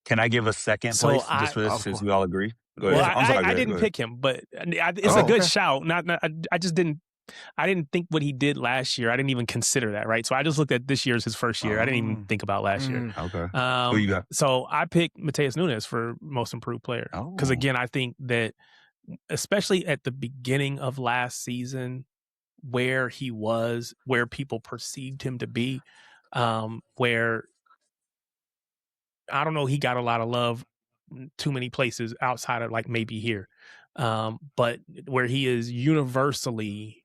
Can I give a second place just for this, since we all agree? Go ahead. Well, I didn't pick him, but it's a good shout. I just didn't. I didn't think what he did last year. I didn't even consider that, right? So I just looked at this year as his first year. I didn't even think about last year. Okay. Who you got? So I picked Mateus Nunes for most improved player. Because again, I think that especially at the beginning of last season, where he was, where people perceived him to be, where I don't know, he got a lot of love too many places outside of like maybe here. But where he is universally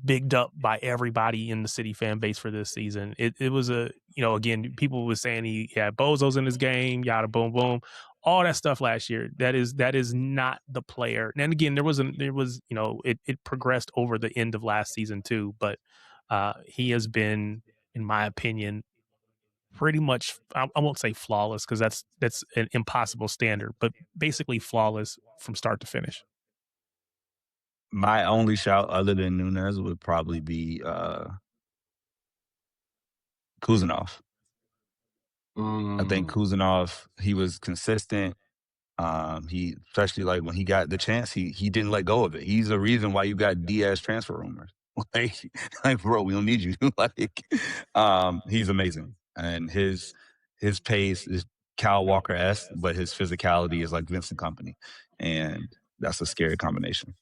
bigged up by everybody in the City fan base for this season. It was again, people were saying he had bozos in his game, yada boom boom, all that stuff last year. That is not the player. And again, it progressed over the end of last season too, but he has been, in my opinion, pretty much, I won't say flawless, because that's an impossible standard, but basically flawless from start to finish. My only shout other than Nunes would probably be Kuzanov. I think Kuzanov, he was consistent. He, especially like when he got the chance, he didn't let go of it. He's the reason why you got Diaz transfer rumors. Like bro, we don't need you. He's amazing, and his pace is Kyle Walker-esque, but his physicality is like Vincent Kompany, and that's a scary combination.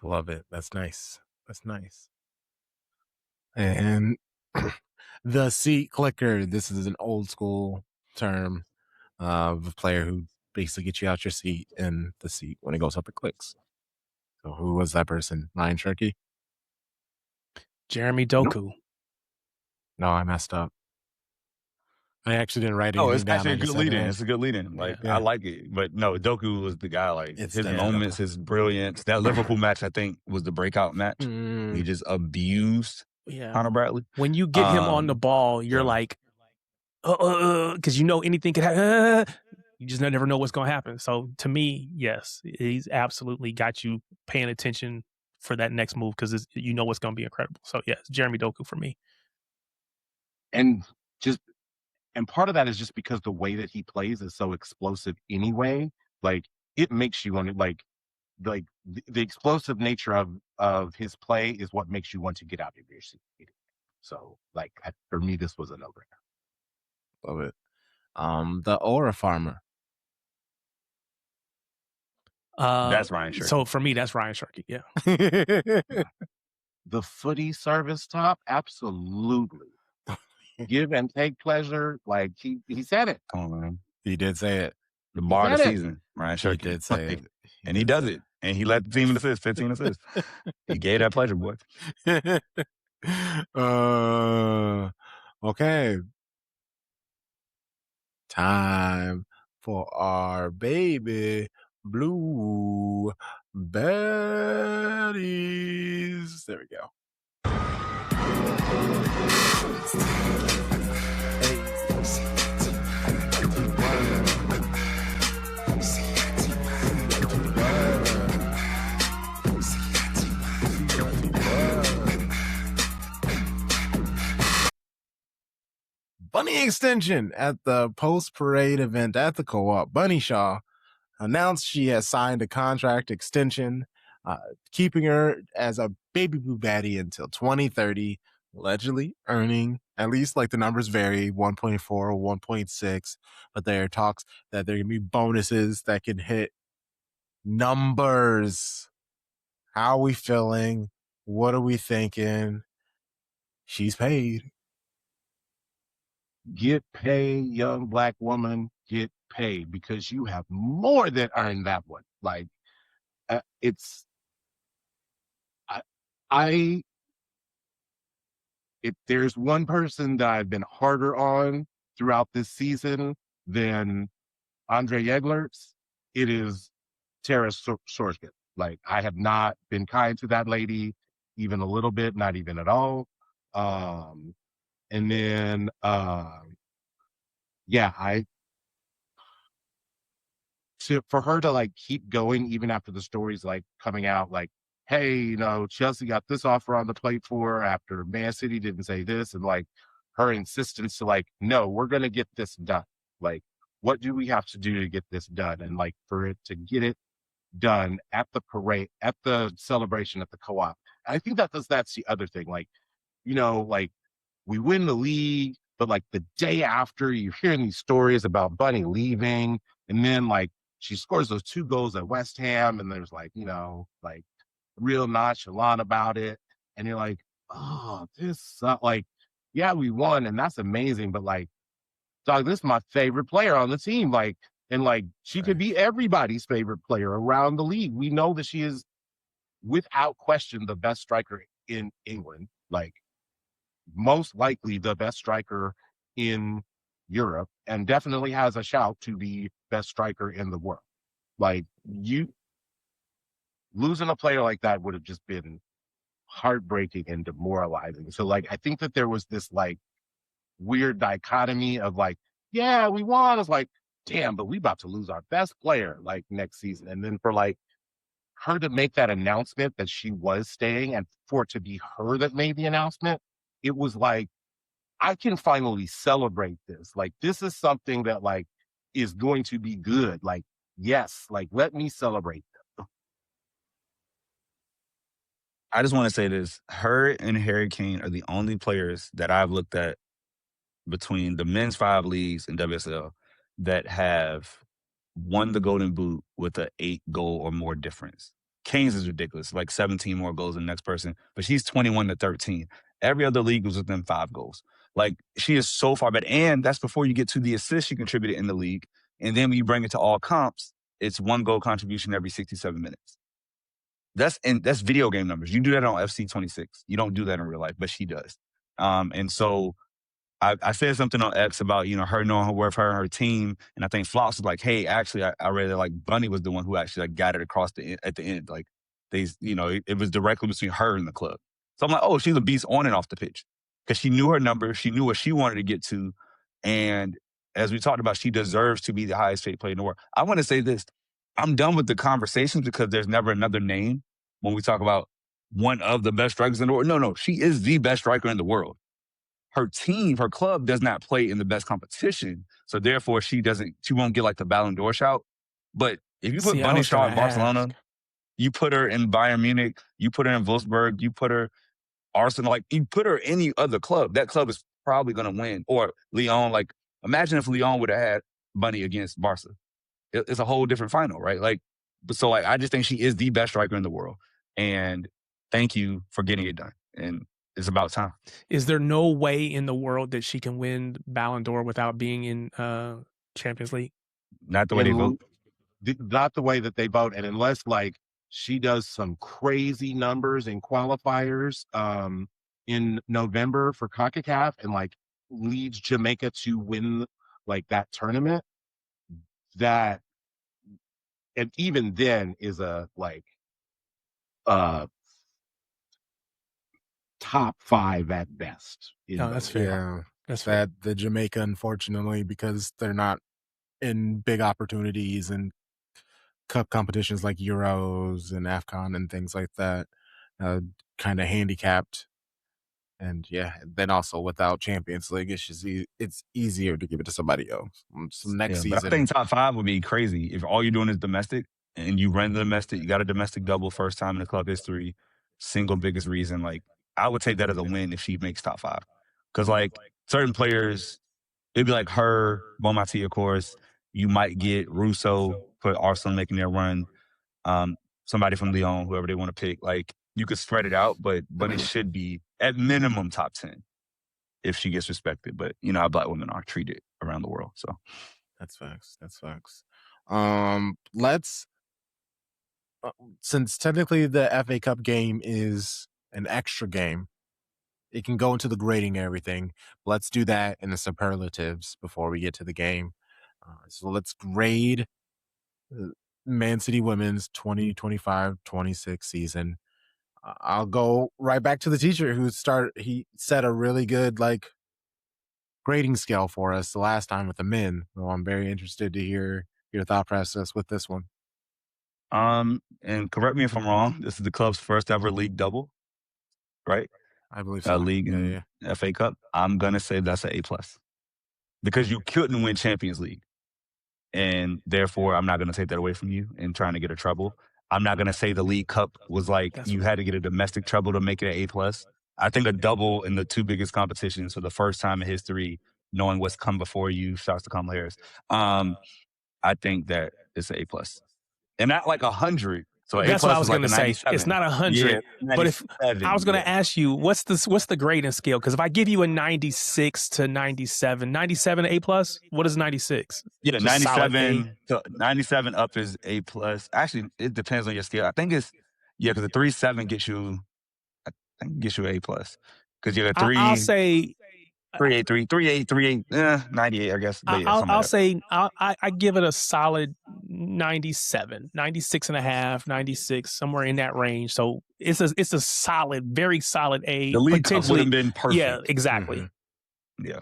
Love it. That's nice. And the seat clicker. This is an old school term of a player who basically gets you out your seat and the seat when it goes up, it clicks. So who was that person? Ryan Sharkey? Jeremy Doku. No, I messed up. I actually didn't write Oh, anything it's down. actually I a just good said lead-in. it. It's a good lead-in. Like, Yeah. I like it. But no, Doku was the guy, like, It's his dead. moments, his brilliance. That Liverpool match, I think, was the breakout match. He just abused Conor Bradley. When you get him on the ball, you're like, because you know anything could happen. You just never know what's going to happen. So to me, yes, he's absolutely got you paying attention for that next move because you know what's going to be incredible. So yes, Jeremy Doku for me. And part of that is just because the way that he plays is so explosive anyway. Like it makes you want to like the explosive nature of his play is what makes you want to get out of your seat. So like for me, this was a no-brainer. Love it. The Aura Farmer. That's Ryan Shirky. So for me, that's Ryan Shirky. Yeah. The footy service top, absolutely. Give and take pleasure. Like he said it. Come on, man. He did say it. The bar of the season, Ryan Shirky. He did say it. And he does it. And he led the team in assists, 15 assists. He gave that pleasure, boy. Okay. Time for our baby blue baddies. There we go. Bunny extension at the post-parade event at the Co-op. Bunny Shaw announced she has signed a contract extension, keeping her as a baby blue baddie until 2030, allegedly earning, at least like the numbers vary, 1.4 or 1.6, but there are talks that there can be bonuses that can hit numbers. How are we feeling? What are we thinking? She's paid. Get paid, young black woman, get paid because you have more than earned that one. Like if there's one person that I've been harder on throughout this season than Andre Yeglers, it is Tara Sorskin. Like I have not been kind to that lady even a little bit, not even at all. And then, for her to like keep going even after the stories like coming out, like, hey, Chelsea got this offer on the plate for her after Man City didn't say this, and like her insistence to like, no, we're gonna get this done. Like, what do we have to do to get this done? And like for it to get it done at the parade, at the celebration at the Co-op. I think that's the other thing. Like, like we win the league, but like the day after you're hearing these stories about Bunny leaving, and then like she scores those 2 goals at West Ham, and there's like, like real nonchalant about it. And you're like, oh, this like, yeah, we won, and that's amazing, but like, dog, this is my favorite player on the team. Like, and like she could be everybody's favorite player around the league. We know that she is without question the best striker in England. Like, most likely the best striker in Europe, and definitely has a shout to be best striker in the world. Like, you losing a player like that would have just been heartbreaking and demoralizing. So like, I think that there was this like weird dichotomy of like, yeah, we won. It's like, damn, but we about to lose our best player like next season. And then for like her to make that announcement that she was staying, and for it to be her that made the announcement, it was like, I can finally celebrate this. Like, this is something that like is going to be good. Like, yes, like let me celebrate them. I just want to say this. Her and Harry Kane are the only players that I've looked at between the men's 5 leagues and WSL that have won the Golden Boot with an 8-goal or more difference. Kane's is ridiculous, like 17 more goals than the next person, but she's 21-13. Every other league was within 5 goals. Like, she is so far better. And that's before you get to the assists she contributed in the league. And then when you bring it to all comps, it's 1 goal contribution every 67 minutes. That's video game numbers. You do that on FC 26. You don't do that in real life, but she does. And so I said something on X about, her knowing her worth, her and her team. And I think Flops was like, hey, actually, I really like Bunny was the one who actually like got it across at the end. Like it was directly between her and the club. So I'm like, oh, she's a beast on and off the pitch. Because she knew her number. She knew what she wanted to get to. And as we talked about, she deserves to be the highest paid player in the world. I want to say this. I'm done with the conversations because there's never another name when we talk about one of the best strikers in the world. No, she is the best striker in the world. Her team, her club does not play in the best competition. So therefore she won't get like the Ballon d'Or shout. But if you put Bunny Shaw in Barcelona, you put her in Bayern Munich, you put her in Wolfsburg, you put her Arsenal, like you put her any other club, that club is probably going to win. Or Lyon, like imagine if Lyon would have had Bunny against Barca. It's a whole different final, right? So I just think she is the best striker in the world. And thank you for getting it done. And it's about time. Is there no way in the world that she can win Ballon d'Or without being in Champions League? Not the way they vote. Not the way that they vote. And unless she does some crazy numbers in qualifiers in November for CONCACAF and leads Jamaica to win that tournament, and even then is a top 5 at best. No, that's fair. Yeah, that's fair. The Jamaica, unfortunately, because they're not in big opportunities and cup competitions like Euros and AFCON and things like that, kind of handicapped. And then also without Champions League, it's easier to give it to somebody else. So next season, but I think top 5 would be crazy if all you're doing is domestic and you run the domestic. You got a domestic double, first time in the club history, single biggest reason. I would take that as a win if she makes top 5, because certain players, it'd be like her, Bonmati, of course. You might get Russo for Arsenal making their run. Somebody from Lyon, whoever they want to pick. You could spread it out, but it should be at minimum top 10 if she gets respected. But how Black women are treated around the world. So that's facts. Let's since technically the FA Cup game is an extra game, it can go into the grading and everything. Let's do that in the superlatives before we get to the game. So let's grade Man City Women's 2025-26 season. I'll go right back to the teacher he set a really good grading scale for us the last time with the men. So I'm very interested to hear your thought process with this one. And correct me if I'm wrong, this is the club's first ever league double, right? I believe so. League and FA Cup. I'm gonna say that's an A+, because you couldn't win Champions League, and therefore I'm not gonna take that away from you in trying to get a treble. I'm not gonna say the League Cup was you had to get a domestic treble to make it an A+. I think a double in the 2 biggest competitions for the first time in history, knowing what's come before you. Shouts to Kamala Harris. I think that it's an A+, and not 100. So that's what I was going to say. 97. It's not 100, but if I was going to ask you, what's the grading scale? Because if I give you a 96 to 97, 97 A+, what is 96? Yeah, 97 up is A+. Actually, it depends on your scale. I think it's because the 3.7 gets you, I think gets you A+. Because you got 3. I'll say 3.8, 3.8, 98, I guess. But I'll say I give it a solid 97, 96 and a half, 96, somewhere in that range. So it's a solid, very solid A. The League Cup would have been perfect. Yeah, exactly. Mm-hmm. Yeah.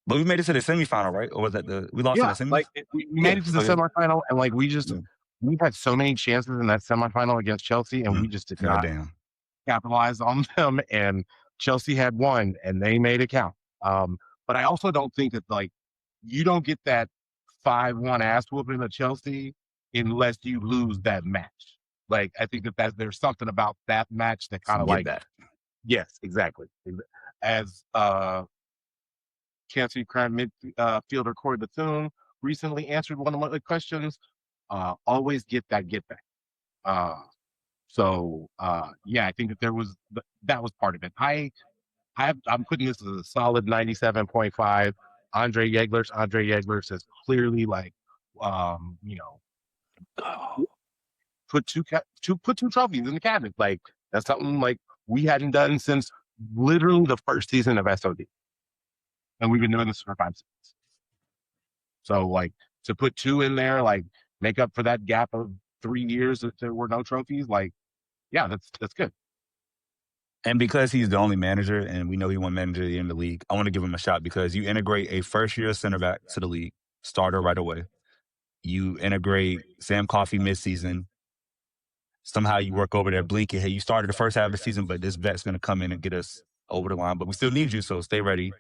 But we made it to the semifinal, right? Or was that we lost to the semifinal? We made it to the semifinal, and we've had so many chances in that semifinal against Chelsea, and we just did not capitalize on them. And Chelsea had one, and they made it count. But I also don't think that you don't get that 5-1 ass whooping of Chelsea unless you lose that match. I think that there's something about that match that kind of that. Yes, exactly. As Chelsea Crown midfielder Corey Bethune recently answered one of the questions, always get that back. So I think that that was part of it. I'm putting this as a solid 97.5. Andre Yeglers has clearly put two trophies in the cabinet. That's something we hadn't done since literally the first season of SOD. And we've been doing this for 5 seasons. So, like, to put 2 in there, like, make up for that gap of 3 years that there were no trophies, like, yeah, that's good. And because he's the only manager, and we know he won manager of the year in the league, I want to give him a shot because you integrate a first-year center back to the league, starter right away. You integrate Sam Coffey midseason. Somehow you work over there blinking, hey, you started the first half of the season, but this vet's going to come in and get us over the line. But we still need you, so stay ready.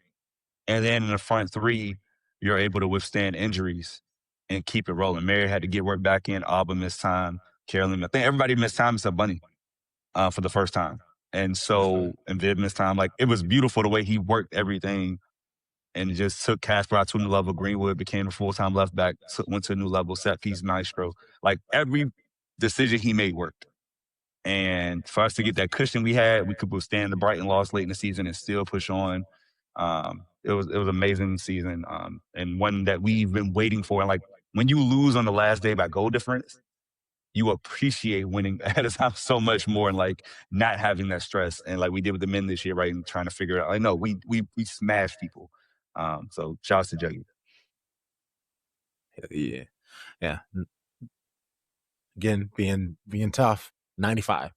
And then in the front three, you're able to withstand injuries and keep it rolling. Mary had to get work back in. Alba missed time. Carolyn, I think everybody missed time except Bunny for the first time. And so, and Viv missed time. Like, it was beautiful the way he worked everything and it just took Casper out to a new level. Greenwood became a full-time left back, went to a new level, set piece maestro. Like, every decision he made worked. And for us to get that cushion we had, we could withstand the Brighton loss late in the season and still push on. It was an amazing season, and one that we've been waiting for. And like, when you lose on the last day by goal difference, you appreciate winning ahead of time so much more, and like not having that stress. And like we did with the men this year, right? And trying to figure it out. I know we smashed people. So shout out to Juggy. Yeah. Again, being tough. 95.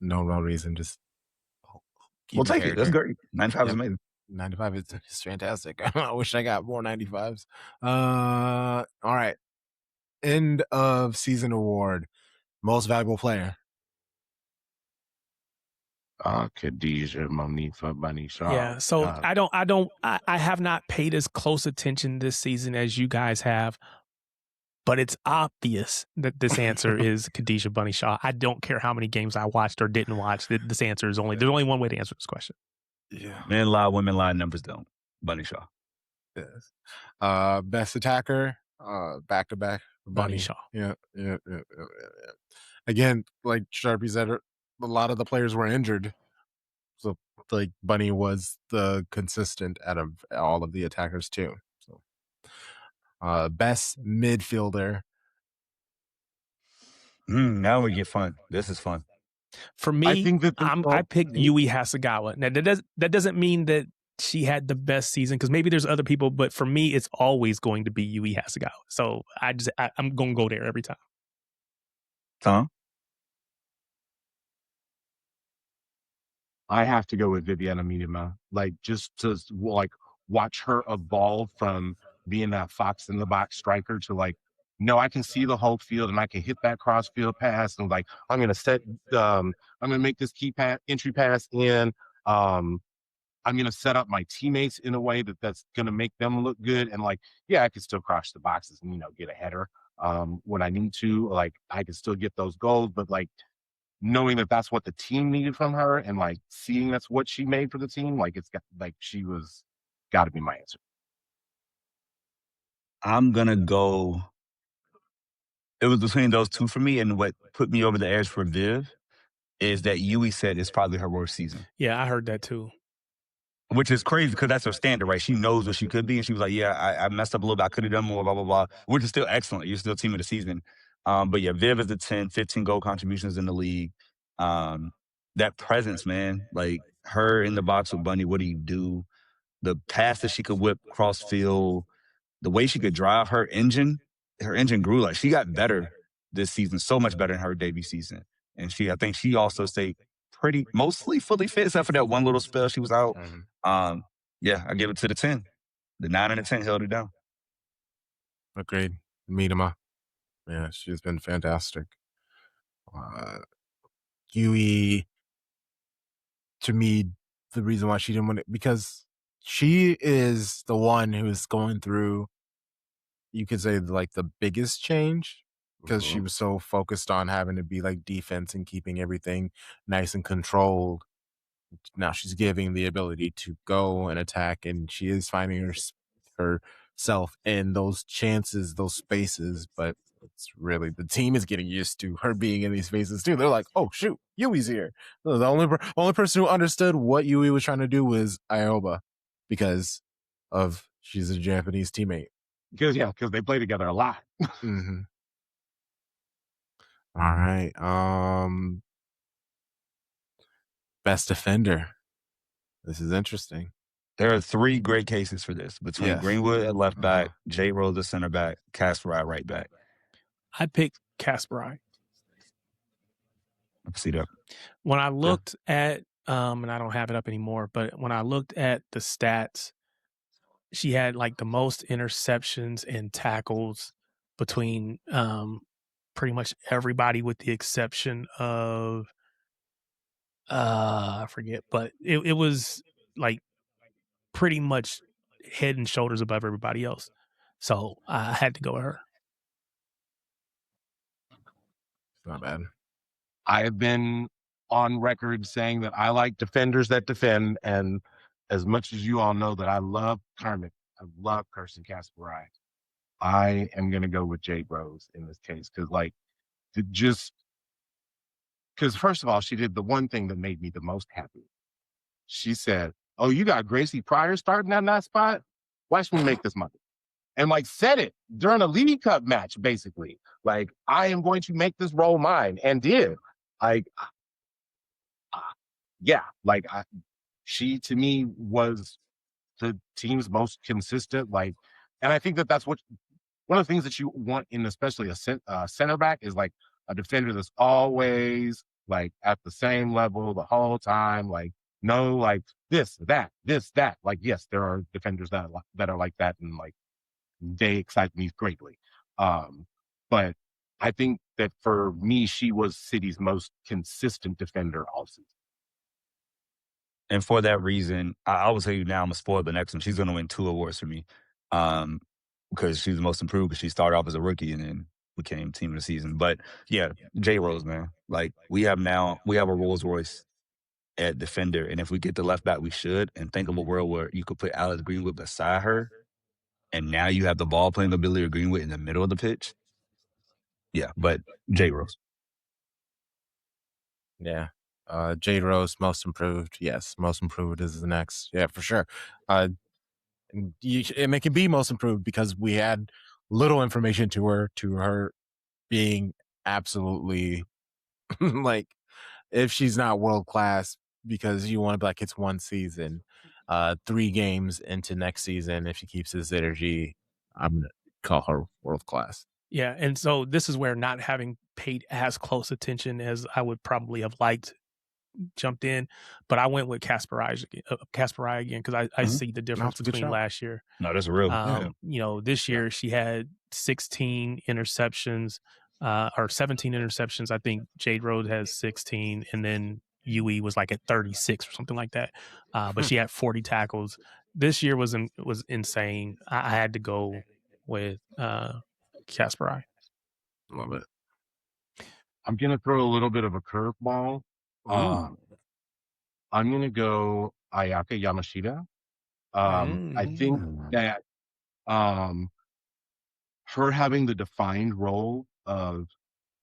No reason. Just we'll take it. That's great. 95 is amazing. 95 is fantastic. I wish I got more 95s. All right. End of season award. Most valuable player. Khadijah, Monifa, Bunny Shaw. Yeah. So I have not paid as close attention this season as you guys have, but it's obvious that this answer is Khadijah Bunny Shaw. I don't care how many games I watched or didn't watch. This answer is there's only one way to answer this question. Yeah. Men lie, women lie, numbers don't. Bunny Shaw. Yes. Best attacker, back to back, Bunny Shaw. Yeah. Again, like Sharpie said, a lot of the players were injured. So like Bunny was the consistent out of all of the attackers too. So best midfielder. Now we get fun. This is fun. For me, I picked Yui Hasegawa. Now that doesn't mean that she had the best season, because maybe there's other people, but for me, it's always going to be Yui Hasegawa. So I'm going to go there every time. Tom? I have to go with Viviana Miedema. Like, just to like watch her evolve from being that fox in the box striker to like, no, I can see the whole field and I can hit that cross field pass, and like I'm gonna make this entry pass in. I'm gonna set up my teammates in a way that's gonna make them look good. And like, yeah, I can still cross the boxes and get a header when I need to. Like, I can still get those goals, but like knowing that that's what the team needed from her, and like seeing that's what she made for the team, like she was got to be my answer. I'm gonna go. It was between those two for me, and what put me over the edge for Viv is that Yui said it's probably her worst season. Yeah, I heard that too. Which is crazy because that's her standard, right? She knows what she could be, and she was like, yeah, I messed up a little bit. I could have done more, blah, blah, blah, which is still excellent. You're still team of the season. But yeah, Viv is the 10, 15 goal contributions in the league. That presence, man, like her in the box with Bunny, what do you do? The pass that she could whip cross field, the way she could drive her engine grew. Like, she got better this season, so much better than her debut season. And I think she also stayed mostly fully fit, except for that one little spell she was out. Yeah, I give it to the 10. The 9 and the 10 held it down. Agreed. Miedema. Yeah, she's been fantastic. Yui, to me, the reason why she didn't win it, because she is the one who's going through, you could say, like the biggest change, because she was so focused on having to be like defense and keeping everything nice and controlled. Now she's giving the ability to go and attack, and she is finding herself in those chances, those spaces. But it's really, the team is getting used to her being in these spaces too. They're like, oh shoot, Yui's here. The only person who understood what Yui was trying to do was Aoba, because she's a Japanese teammate. Because they play together a lot. Mm-hmm. All right. Best defender. This is interesting. There are 3 great cases for this between Greenwood at left back, Jay Rose at center back, Casper at right back. I picked Casper. I can see that. When I looked at, and I don't have it up anymore, but when I looked at the stats, she had like the most interceptions and tackles between pretty much everybody with the exception of I forget, but it was like pretty much head and shoulders above everybody else. So I had to go with her. Not bad. I have been on record saying that I like defenders that defend, and as much as you all know that I love Carmen, I love Kirsten Casperai, I am going to go with Jade Rose in this case because, first of all, she did the one thing that made me the most happy. She said, "Oh, you got Gracie Pryor starting at that spot? Watch me make this money." And said it during a League Cup match, basically. I am going to make this role mine, and did. She to me was the team's most consistent. And I think that's one of the things that you want in especially a center back is a defender that's always at the same level the whole time. This, that. Yes, there are defenders that are like that, and they excite me greatly. But I think that for me, she was City's most consistent defender all season. And for that reason, I will tell you now, I'm going to spoil the next one. She's going to win 2 awards for me because she's the most improved, because she started off as a rookie and then became team of the season. But yeah, Jay Rose, man. We have a Rolls Royce at defender. And if we get the left back, we should. And think of a world where you could put Alex Greenwood beside her. And now you have the ball playing ability of Greenwood in the middle of the pitch. Yeah, but Jay Rose. Yeah. Jade Rose, most improved. Yes, most improved is the next. Yeah, for sure. It can be most improved because we had little information to her being absolutely if she's not world class, because you want to be like, it's one season, 3 games into next season. If she keeps this energy, I'm going to call her world class. Yeah. And so this is where not having paid as close attention as I would probably have liked jumped in, but I went with Casperai again because I see the difference between last year. No, that's real. This year she had 16 interceptions or 17 interceptions. I think Jade Rose has 16, and then UE was at 36 or something like that. But she had 40 tackles. This year was insane. I had to go with Casperai. Love it. I'm going to throw a little bit of a curveball. I'm going to go Ayaka Yamashita. I think that her having the defined role of,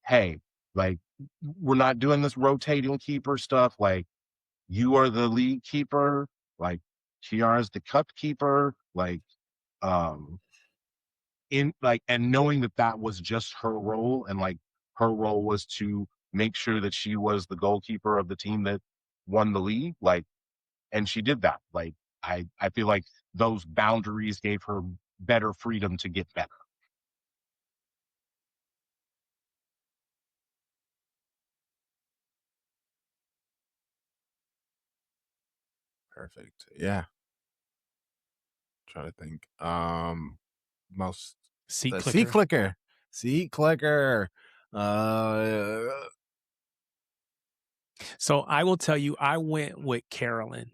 hey, we're not doing this rotating keeper stuff. You are the lead keeper. Kiara's the cup keeper. And knowing that was just her role, and her role was to make sure that she was the goalkeeper of the team that won the league. And she did that. I feel like those boundaries gave her better freedom to get better. Perfect. Yeah. Try to think. Most seat clicker. So I will tell you, I went with Carolyn.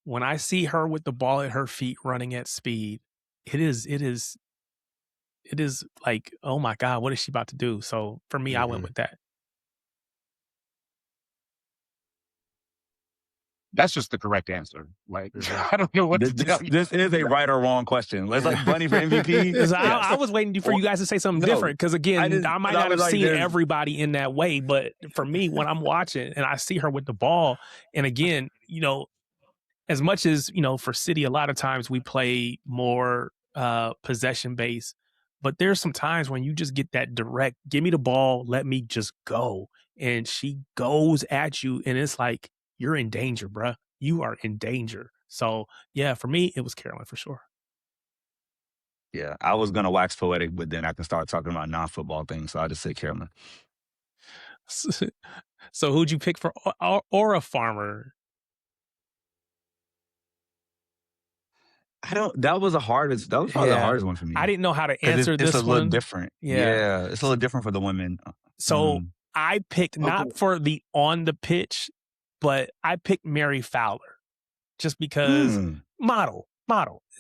When I see her with the ball at her feet running at speed, it is like, oh my God, what is she about to do? So for me, I went with that. That's just the correct answer. I don't know what to tell you. This is a right or wrong question. Let's Bunny for MVP. I was waiting for you guys to say something different. Because again, I might not have seen everybody in that way. But for me, when I'm watching and I see her with the ball, and again, as much as, for City, a lot of times we play more possession based. But there's some times when you just get that direct, give me the ball, let me just go. And she goes at you. And it's like, you're in danger, bruh. You are in danger. So, yeah, for me, it was Carolyn for sure. Yeah, I was gonna wax poetic, but then I can start talking about non-football things, so I just say Carolyn. So who'd you pick for Aura Farmer? That was probably the hardest one for me. I didn't know how to answer this one. It's a little different. Yeah, it's a little different for the women. So I picked not for the on the pitch, but I picked Mary Fowler just because model.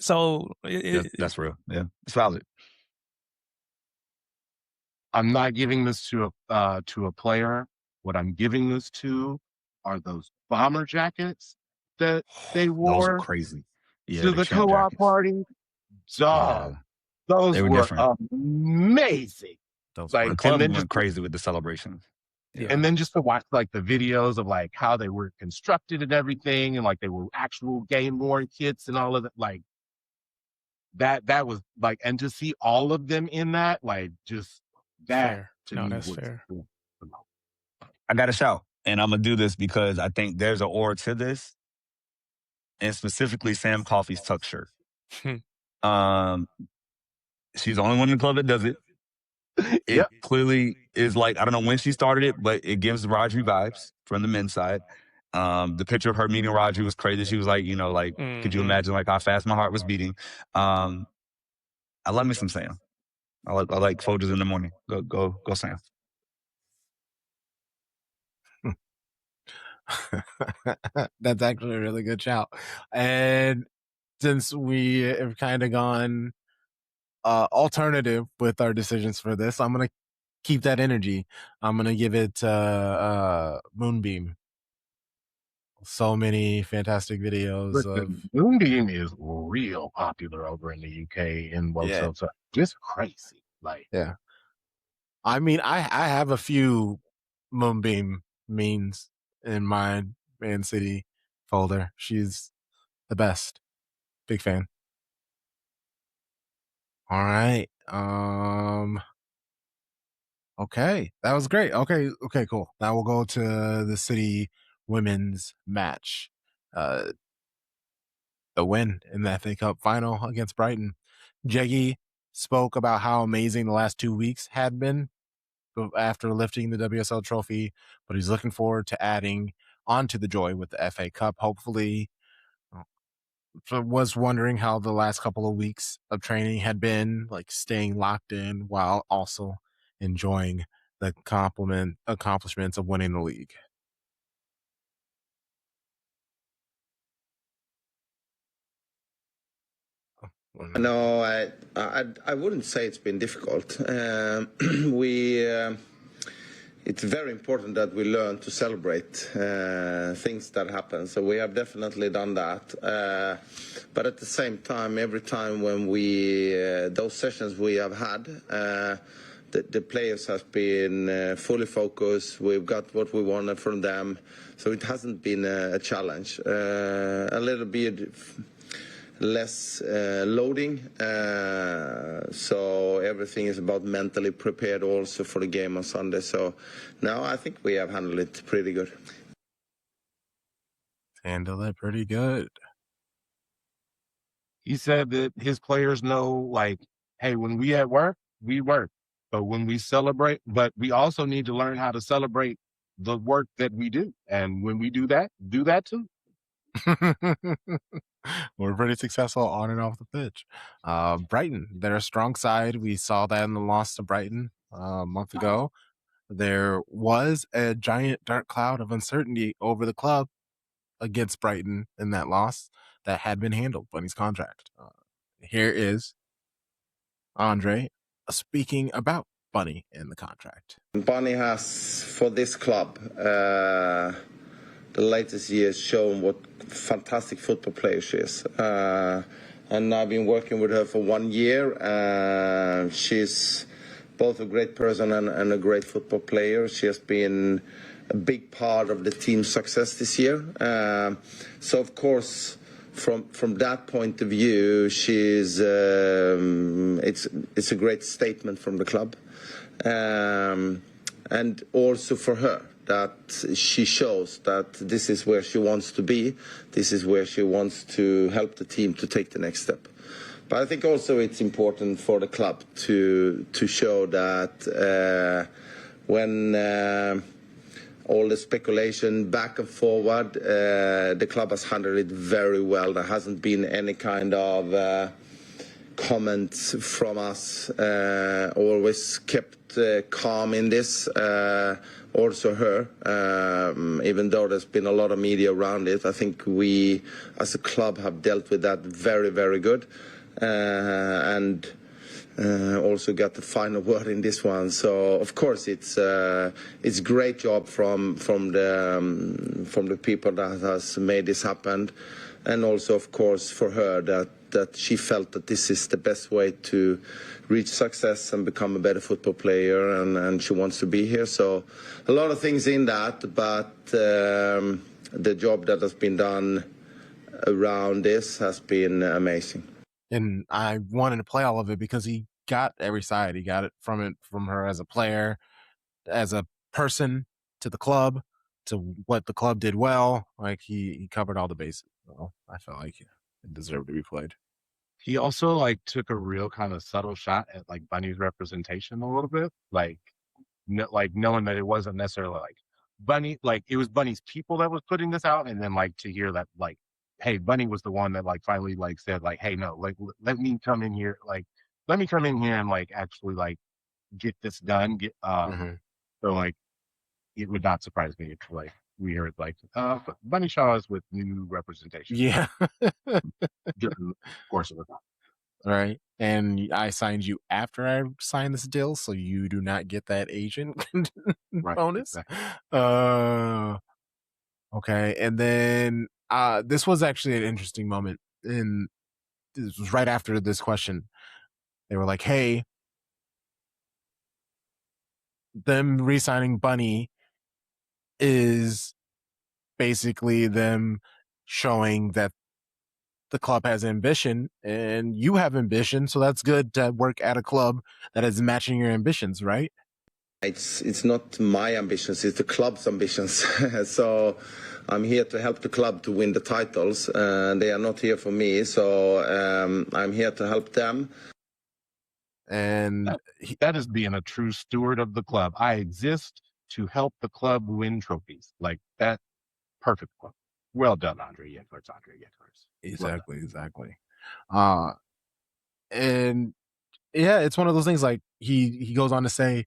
So that's real. Yeah, it's valid. I'm not giving this to a player. What I'm giving this to are those bomber jackets that they wore. Those are crazy. Yeah, to the co-op party. Dog. Yeah. Those were amazing. The club went crazy with the celebrations. Yeah. And then just to watch like the videos of like how they were constructed and everything, and like they were actual game worn kits and all of that, like that was like, and to see all of them in that, like just that fair. to me that's was fair. Cool. I got to shout, and I'm gonna do this because I think there's an aura to this, and specifically Sam Coffey's tuck shirt. She's the only one in the club that does it. It clearly is like, I don't know when she started it, but it gives Rodri vibes from the men's side. The picture of her meeting Rodri was crazy. She was like, could you imagine like how fast my heart was beating? I love me some Sam. I like Folgers in the morning. Go Sam. That's actually a really good shout. And since we have kind of gone alternative with our decisions for this, I'm going to keep that energy. I'm going to give it Moonbeam. So many fantastic videos. Moonbeam is real popular over in the UK and so just crazy. Like, yeah. I mean, I have a few Moonbeam memes in my Man City folder. She's the best. Big fan. All right. Okay. That was great. Okay, cool. Now we'll go to the City women's match. The win in the FA Cup final against Brighton. Jeggy spoke about how amazing the last 2 weeks had been after lifting the WSL trophy, but he's looking forward to adding onto the joy with the FA Cup. Hopefully, was wondering how the last couple of weeks of training had been, like staying locked in while also enjoying the accomplishments of winning the league. No, I wouldn't say it's been difficult. It's very important that we learn to celebrate things that happen. So we have definitely done that. But at the same time, every time when those sessions we have had, the players have been fully focused. We've got what we wanted from them. So it hasn't been a challenge. A little bit less loading, so everything is about mentally prepared also for the game on Sunday. So now I think we have handled it pretty good. Handle it pretty good. He said that his players know, like, hey, when we at work, we work. But when we celebrate, but we also need to learn how to celebrate the work that we do. And when we do that too. We're pretty successful on and off the pitch. Brighton, they're a strong side. We saw that in the loss to Brighton a month ago. There was a giant dark cloud of uncertainty over the club against Brighton in that loss that had been handled. Bunny's contract. Here is Andre speaking about Bunny and the contract. Bunny has, for this club, the latest years shown what fantastic football player she is. And I've been working with her for 1 year. She's both a great person and a great football player. She has been a big part of the team's success this year. So of course, from that point of view, she's it's a great statement from the club, and also for her. that she shows that this is where she wants to be. This is where she wants to help the team to take the next step. But I think also it's important for the club to show that when all the speculation back and forward, the club has handled it very well. There hasn't been any kind of comments from us. Always kept calm in this. Also her, even though there's been a lot of media around it, I think we as a club have dealt with that very, very good. And also got the final word in this one. So of course it's great job from the people that has made this happen, and also of course for her that she felt that this is the best way to reach success and become a better football player, and she wants to be here. So a lot of things in that, but the job that has been done around this has been amazing. And I wanted to play all of it because he got every side. He got it from her as a player, as a person, to the club, to what the club did well. Like he covered all the bases. So I felt like it deserved to be played. He also like took a real kind of subtle shot at like Bunny's representation a little bit, like knowing that it wasn't necessarily like Bunny, like it was Bunny's people that was putting this out, and then like to hear that like, hey, Bunny was the one that like finally like said like, hey, no, like let me come in here, and like actually like get this done. So like it would not surprise me if like we heard like Bunny Shaw is with new representation. Yeah. During the course of the time. All right. And I signed you after I signed this deal, so you do not get that agent bonus. Exactly. Okay. And then this was actually an interesting moment. And this was right after this question. They were like, hey, them re-signing Bunny is basically them showing that the club has ambition and you have ambition, so that's good to work at a club that is matching your ambitions, right? It's not my ambitions, it's the club's ambitions. So I'm here to help the club to win the titles. They are not here for me, so I'm here to help them. And that is being a true steward of the club. I exist to help the club win trophies. Like that, perfect club. Well done, Andre Yetlers. Exactly. And yeah, it's one of those things like he goes on to say,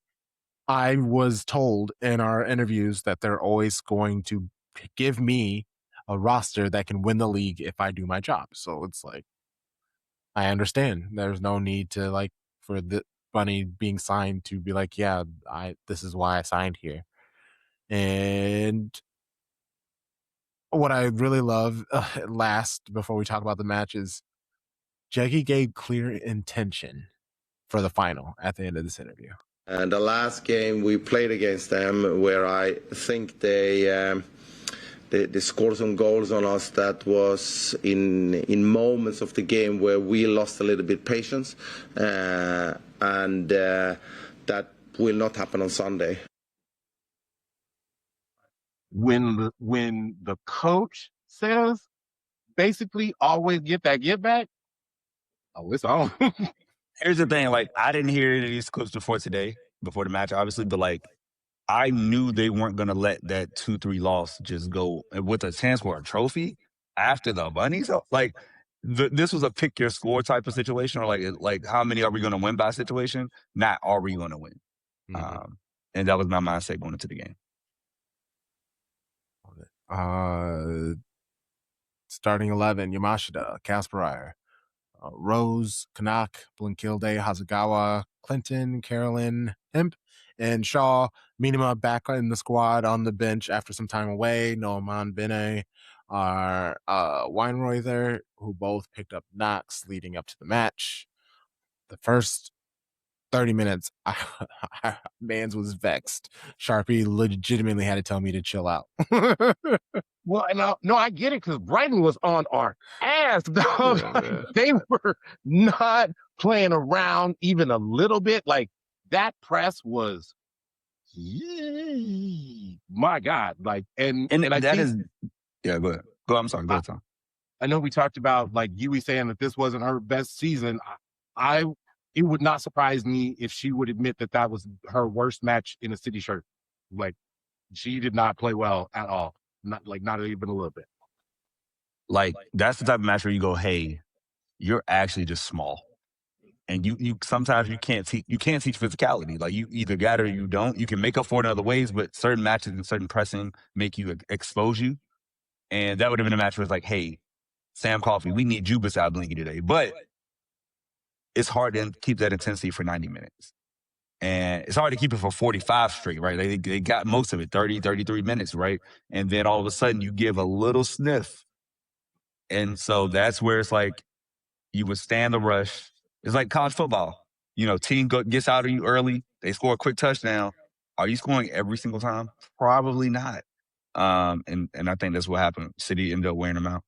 I was told in our interviews that they're always going to give me a roster that can win the league if I do my job. So it's like, I understand. There's no need to like for the Bunny being signed to be like, yeah, this is why I signed here. And what I really love last before we talk about the match is Jeggy gave clear intention for the final at the end of this interview. And the last game we played against them, where I think they scored some goals on us, that was in moments of the game where we lost a little bit patience, and that will not happen on Sunday. When the coach says basically always get back, oh, it's on. Here's the thing, like I didn't hear any of these clips before the match, obviously, but like I knew they weren't gonna let that 2-3 loss just go with a chance for a trophy after the Bunny. So like this was a pick your score type of situation, or like how many are we gonna win by situation? Not are we gonna win? Mm-hmm. And that was my mindset going into the game. Starting 11: Yamashita, Kasparov, Rose, Kanak, Blinkilde, Hasegawa, Clinton, Carolyn, Hemp, and Shaw. Minima back in the squad on the bench after some time away. Noaman Bene are Weinreuther, who both picked up knocks leading up to the match. The first 30 minutes, Mans was vexed. Sharpie legitimately had to tell me to chill out. Well, no, I get it, because Brighton was on our ass. Yeah. They were not playing around even a little bit. Like that press was My God. Like, and I that think, is, yeah, go ahead. I'm sorry. Go ahead, Tom. I know we talked about like Yui saying that this wasn't her best season. I it would not surprise me if she would admit that that was her worst match in a City shirt. Like, she did not play well at all. Not even a little bit. Like, that's the type of match where you go, hey, you're actually just small. And you sometimes you can't teach physicality. Like, you either got it or you don't. You can make up for it in other ways, but certain matches and certain pressing make you expose you. And that would have been a match where it's like, hey, Sam Coffey, we need you beside Blinky today. But it's hard to keep that intensity for 90 minutes. And it's hard to keep it for 45 straight, right? They got most of it, 30, 33 minutes, right? And then all of a sudden you give a little sniff. And so that's where it's like you withstand the rush. It's like college football. You know, team gets out of you early. They score a quick touchdown. Are you scoring every single time? Probably not. And I think that's what happened. City ended up wearing them out.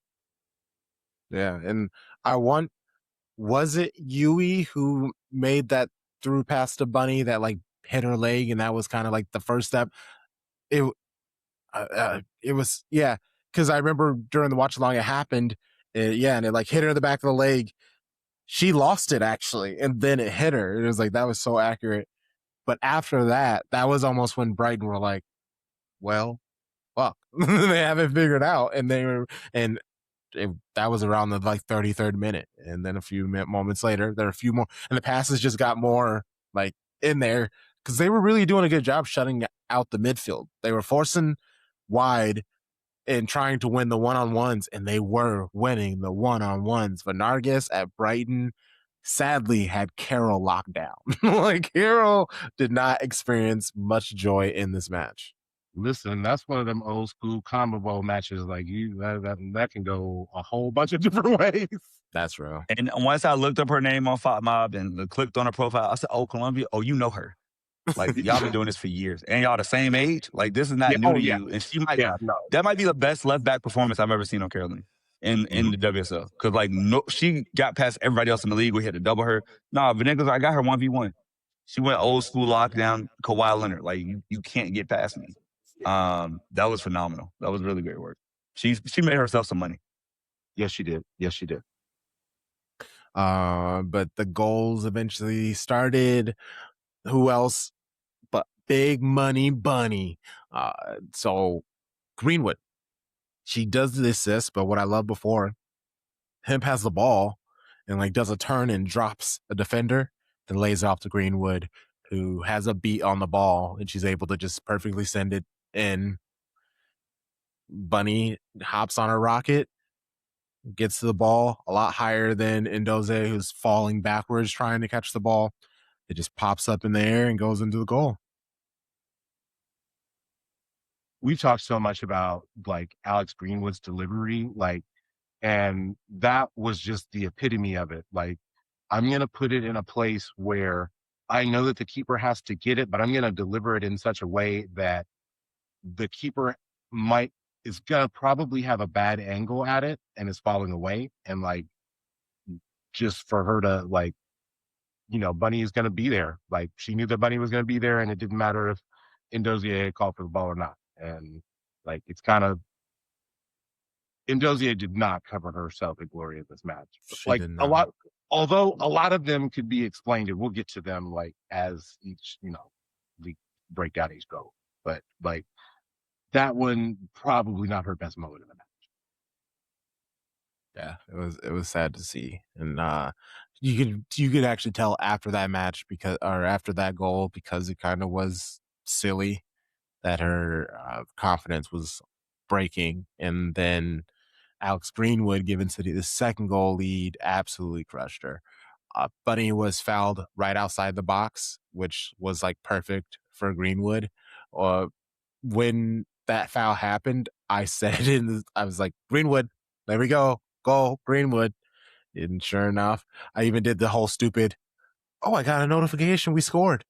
Yeah, and was it Yui who made that through past the bunny that like hit her leg, and that was kind of like the first step? It was, yeah, because I remember during the watch along it happened, and it like hit her in the back of the leg. She lost it actually, and then it hit her. It was like that was so accurate. But after that, that was almost when Brighton were like, well, fuck, they haven't figured out, and that was around the like 33rd minute, and then a few moments later, there are a few more, and the passes just got more like in there because they were really doing a good job shutting out the midfield. They were forcing wide and trying to win the one-on-ones, and they were winning the one-on-ones. Vargas at Brighton sadly had Carroll locked down. Like, Carroll did not experience much joy in this match. Listen, that's one of them old school combo bowl matches. Like, that can go a whole bunch of different ways. That's real. And once I looked up her name on Fight Mob and clicked on her profile, I said, "Oh, Columbia. Oh, you know her. Like, y'all been doing this for years, and y'all the same age. Like, this is not new to you." And that might be the best left back performance I've ever seen on Caroline in the WSL. Because like, no, she got past everybody else in the league. We had to double her. Nah, Venegas, I got her 1v1. She went old school lockdown, Kawhi Leonard. Like, you can't get past me. That was phenomenal. That was really great work. She made herself some money. Yes, she did. But the goals eventually started. Who else but Big Money Bunny? So Greenwood, she does the assist, but what I love before, him has the ball and like does a turn and drops a defender, then lays it off to Greenwood, who has a beat on the ball, and she's able to just perfectly send it in. Bunny hops on her rocket, gets to the ball a lot higher than Ndoze, who's falling backwards trying to catch the ball. It just pops up in the air and goes into the goal. We've talked so much about like Alex Greenwood's delivery, like, and that was just the epitome of it. Like, I'm going to put it in a place where I know that the keeper has to get it, but I'm going to deliver it in such a way that the keeper is going to probably have a bad angle at it and is falling away. And like, just for her to like, Bunny is going to be there. Like, she knew that Bunny was going to be there, and it didn't matter if Ndozie had called for the ball or not. And like, it's kind of, Ndozie did not cover herself in glory in this match. Like, although a lot of them could be explained, and we'll get to them like as each, we break down each goal. But like, that one probably not her best moment in the match. Yeah, it was sad to see, and you could actually tell after that match after that goal, because it kind of was silly, that her confidence was breaking, and then Alex Greenwood giving City the second goal lead absolutely crushed her. Bunny was fouled right outside the box, which was like perfect for Greenwood. When that foul happened, I said I was like, Greenwood, there we go. Goal, Greenwood. And sure enough, I even did the whole stupid, oh, I got a notification, we scored.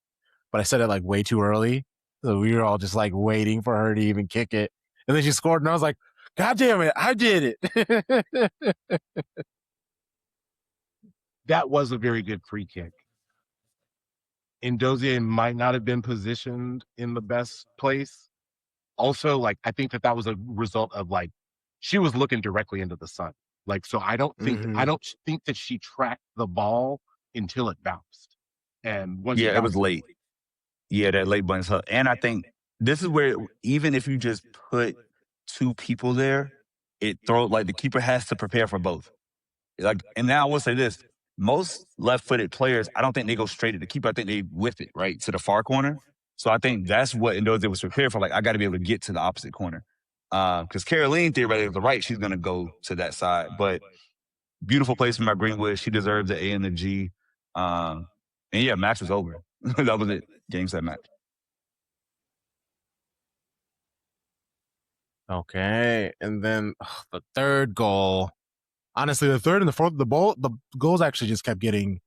But I said it like way too early. So we were all just like waiting for her to even kick it. And then she scored, and I was like, God damn it, I did it. That was a very good free kick. Ndozie might not have been positioned in the best place. Also, like, I think that was a result of, like, she was looking directly into the sun. Like, so I don't think that she tracked the ball until it bounced. And once it Yeah, it was bounced, late. Yeah, that late bunch. And I think this is where even if you just put two people there, it throws like the keeper has to prepare for both. Like, and now I will say this: most left-footed players, I don't think they go straight at the keeper. I think they whip it right to the far corner. So I think that's what Ndozie was prepared for. Like, I got to be able to get to the opposite corner. Because Caroline theoretically to the right, she's gonna go to that side. But beautiful placement by Greenwood. She deserved the A and the G. And yeah, match was over. That was it. Game set match. Okay, and then the third goal. Honestly, the third and the fourth, the goals actually just kept getting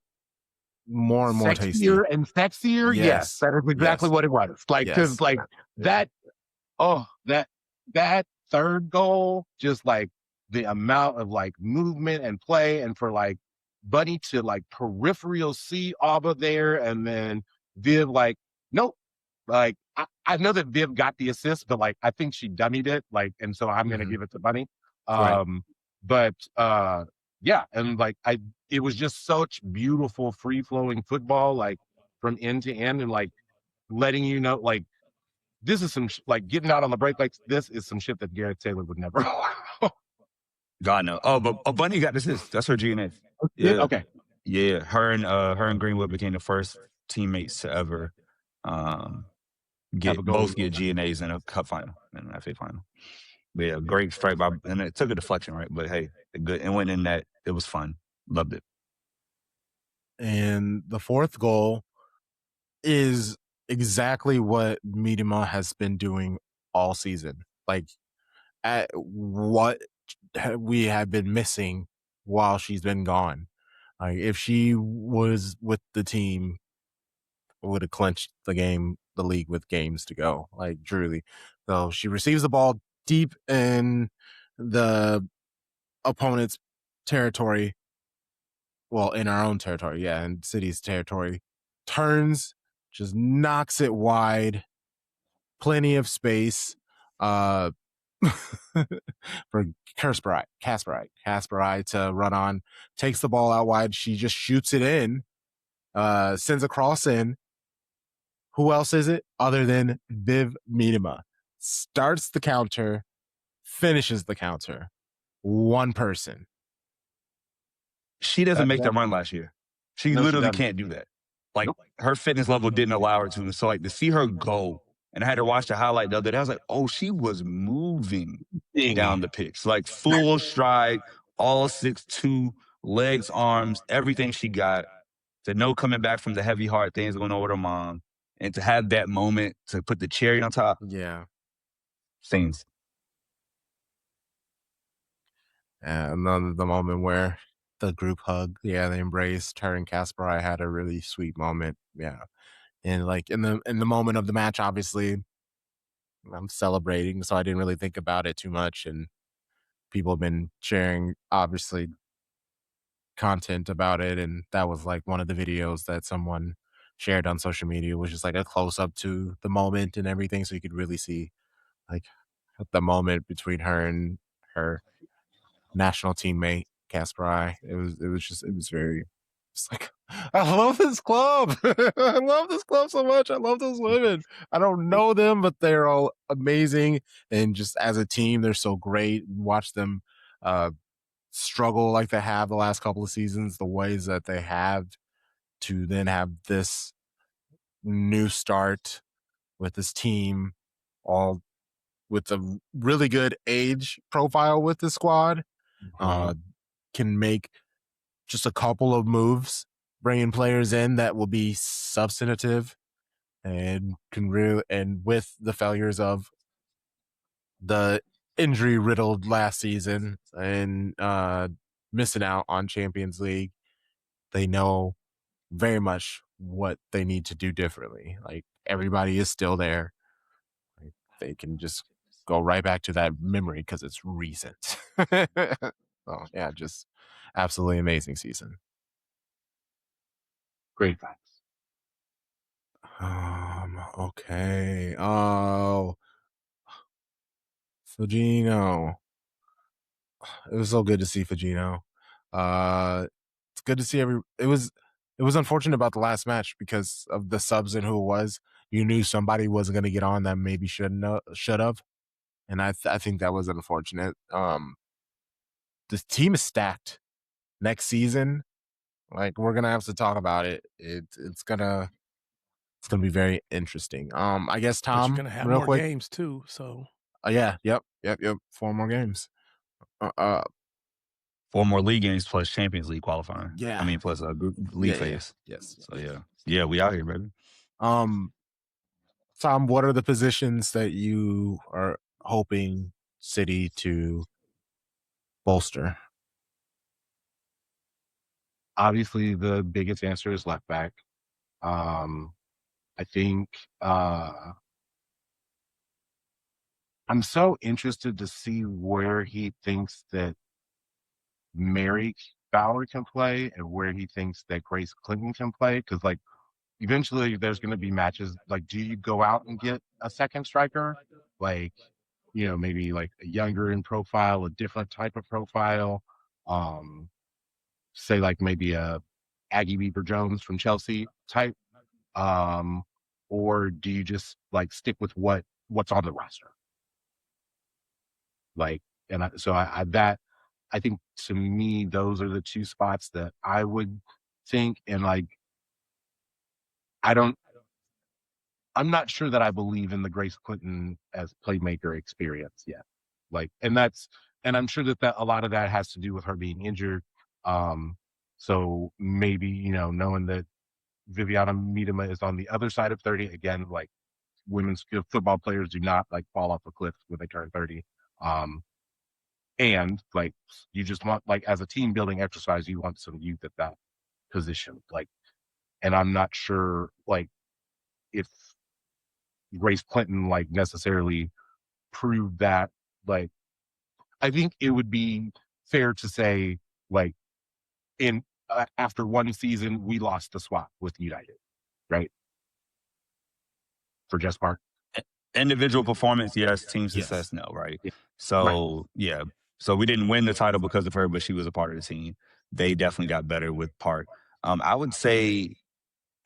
more and more tasty. Sexier and sexier. Yes, that is exactly Yes. what it was. Like, because like that third goal, just like the amount of like movement and play, and for like Bunny to like peripheral see Alba there, and then Viv like, nope. Like, I know that Viv got the assist, but like I think she dummied it. Like, and so I'm gonna give it to Bunny. Right. But yeah, and like it was just such beautiful free flowing football, like from end to end, and like letting you know, like, this is some like getting out on the break, like this is some shit that Gareth Taylor would never. God no. Oh, but Bunny got this. That's her GNA. Yeah. Okay. Yeah. Her and Greenwood became the first teammates to ever get GNAs in a cup final, in an FA final. But yeah, great strike by, and it took a deflection, right? But hey, good. It went in that. It was fun. Loved it. And the fourth goal is exactly what Miedema has been doing all season. Like, at what we have been missing while she's been gone. Like, if she was with the team, would have clinched the league with games to go. Like, truly. So she receives the ball deep in the opponent's territory. Well, in our own territory, yeah, in City's territory. Turns, just knocks it wide. Plenty of space for Kasperite to run on. Takes the ball out wide. She just shoots it in. Sends a cross in. Who else is it other than Viv Miedema? Starts the counter, finishes the counter. One person. She doesn't make that run last year. She literally can't do that. Like, her fitness level didn't allow her to. So, like, to see her go, and I had to watch the highlight the other day, I was like, oh, she was moving down the pitch. Like, full stride, all 6'2", legs, arms, everything she got. To know coming back from the heavy heart things going on with her mom, and to have that moment to put the cherry on top. Yeah. Scenes. And then the moment where the group hug, they embraced. Her and Kasperite had a really sweet moment. Yeah. And like in the moment of the match, obviously I'm celebrating, so I didn't really think about it too much. And people have been sharing, obviously, content about it, and that was like one of the videos that someone shared on social media, was just like a close up to the moment and everything, so you could really see like the moment between her and her national teammate Kasper. It was very, it's like, I love this club. I love this club so much. I love those women. I don't know them, but they're all amazing, and just as a team, they're so great. Watch them struggle like they have the last couple of seasons, the ways that they have to then have this new start with this team, all with a really good age profile with the squad. Can make just a couple of moves, bringing players in that will be substantive, and can really, and with the failures of the injury riddled last season and missing out on Champions League, they know very much what they need to do differently. Like, everybody is still there. Like, they can just go right back to that memory because it's recent. Oh yeah, just absolutely amazing season. Great facts. Okay. Oh, Fujino. It was so good to see Fujino. It's good to see it was unfortunate about the last match because of the subs and who it was. You knew somebody wasn't going to get on that maybe should have, and I think that was unfortunate. The team is stacked. Next season, like we're gonna have to talk about it. It's gonna be very interesting. I guess But you're Tom, gonna have real more quick. games too, so Yeah, yep. 4 more games. Uh, 4 more league games plus Champions League qualifying. Yeah. I mean, plus a league phase. Yes. So yeah, we out here, baby. Tom, what are the positions that you are hoping City to bolster? Obviously, the biggest answer is left back. I think I'm so interested to see where he thinks that Mary Bauer can play and where he thinks that Grace Clinton can play. Because, like, eventually there's going to be matches. Like, do you go out and get a second striker? Like, maybe like a younger in profile, a different type of profile. Say like maybe a Aggie Weaver Jones from Chelsea type. Or do you just like stick with what's on the roster? Like, and I think to me, those are the two spots that I would think. And like, I'm not sure that I believe in the Grace Clinton as playmaker experience yet. Like, and I'm sure that a lot of that has to do with her being injured. So maybe, knowing that Viviana Miedema is on the other side of 30, again, like women's football players do not like fall off a cliff when they turn 30. And like, you just want, like, as a team building exercise, you want some youth at that position. Like, and I'm not sure, like, if Grace Clinton, like, necessarily proved that. Like, I think it would be fair to say, like, after one season, we lost the swap with United, right? For Jess Park. Individual performance, yes. Team success, no, right? So, yeah. So we didn't win the title because of her, but she was a part of the team. They definitely got better with Park. I would say,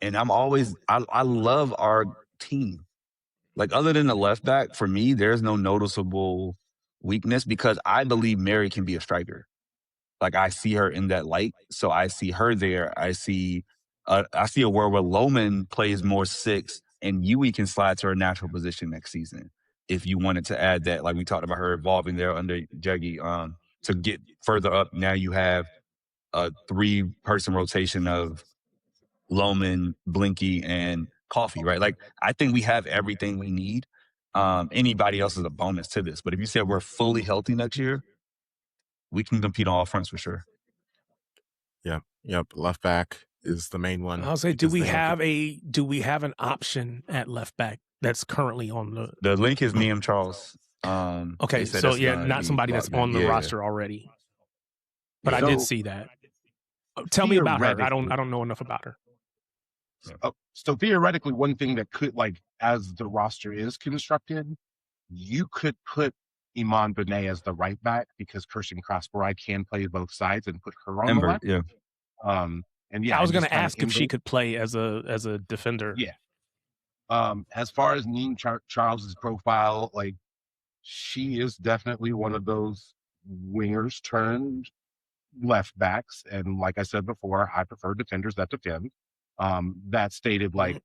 and I love our team. Like, other than the left back, for me, there's no noticeable weakness because I believe Mary can be a striker. Like, I see her in that light, so I see her there. I see a world where Loman plays more 6 and Yui can slide to her natural position next season. If you wanted to add that, like we talked about her evolving there under Jeggy, to get further up, now you have a 3-person rotation of Loman, Blinky, and Coffee, right? Like, I think we have everything we need. Anybody else is a bonus to this. But if you said we're fully healthy next year, we can compete on all fronts for sure. Yep. Left back is the main one. I'll say, do we have an option at left back that's currently on the link is Niam Charles. Okay, so not somebody that's on the roster already. But I did see that. Tell me about her. I don't know enough about her. So theoretically, one thing that could, like, as the roster is constructed, you could put Iman Benet as the right back because Kirsten Krasperai can play both sides and put her on the left. Yeah. I was going to ask if she could play as a defender. Yeah. As far as Neem Charles's profile, like, she is definitely one of those wingers turned left backs, and like I said before, I prefer defenders that defend. That stated, like,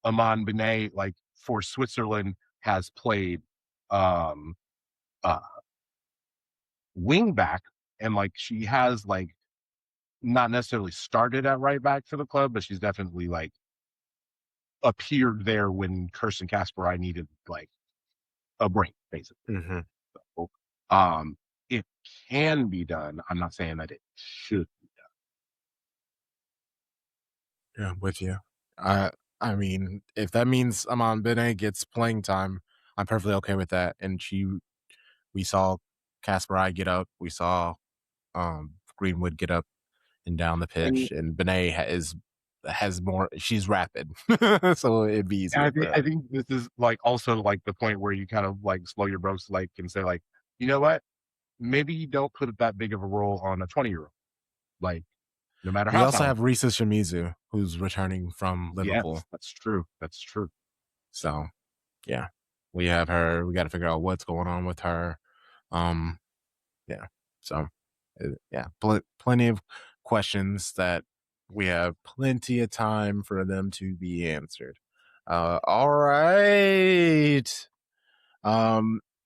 Iman Benet, like, for Switzerland, has played wing back, and like she has, like, not necessarily started at right back for the club, but she's definitely, like, appeared there when Kirsten Kasper needed, like, a break, basically. So, it can be done. I'm not saying that it should be done. Yeah, I'm with you. I mean, if that means Iman Benet gets playing time, I'm perfectly okay with that. And we saw Kasper get up. We saw Greenwood get up and down the pitch, and Benet is has more. She's rapid, so it'd be easier. I think this is like also like the point where you kind of like slow your bros like and say like, you know what? Maybe you don't put that big of a role on a 20-year-old. Like, no matter we how also have talented. Risa Shimizu, who's returning from Liverpool. Yes, that's true. That's true. So, yeah, we have her. We got to figure out what's going on with her. Yeah. So, yeah, plenty of questions that we have plenty of time for them to be answered. All right.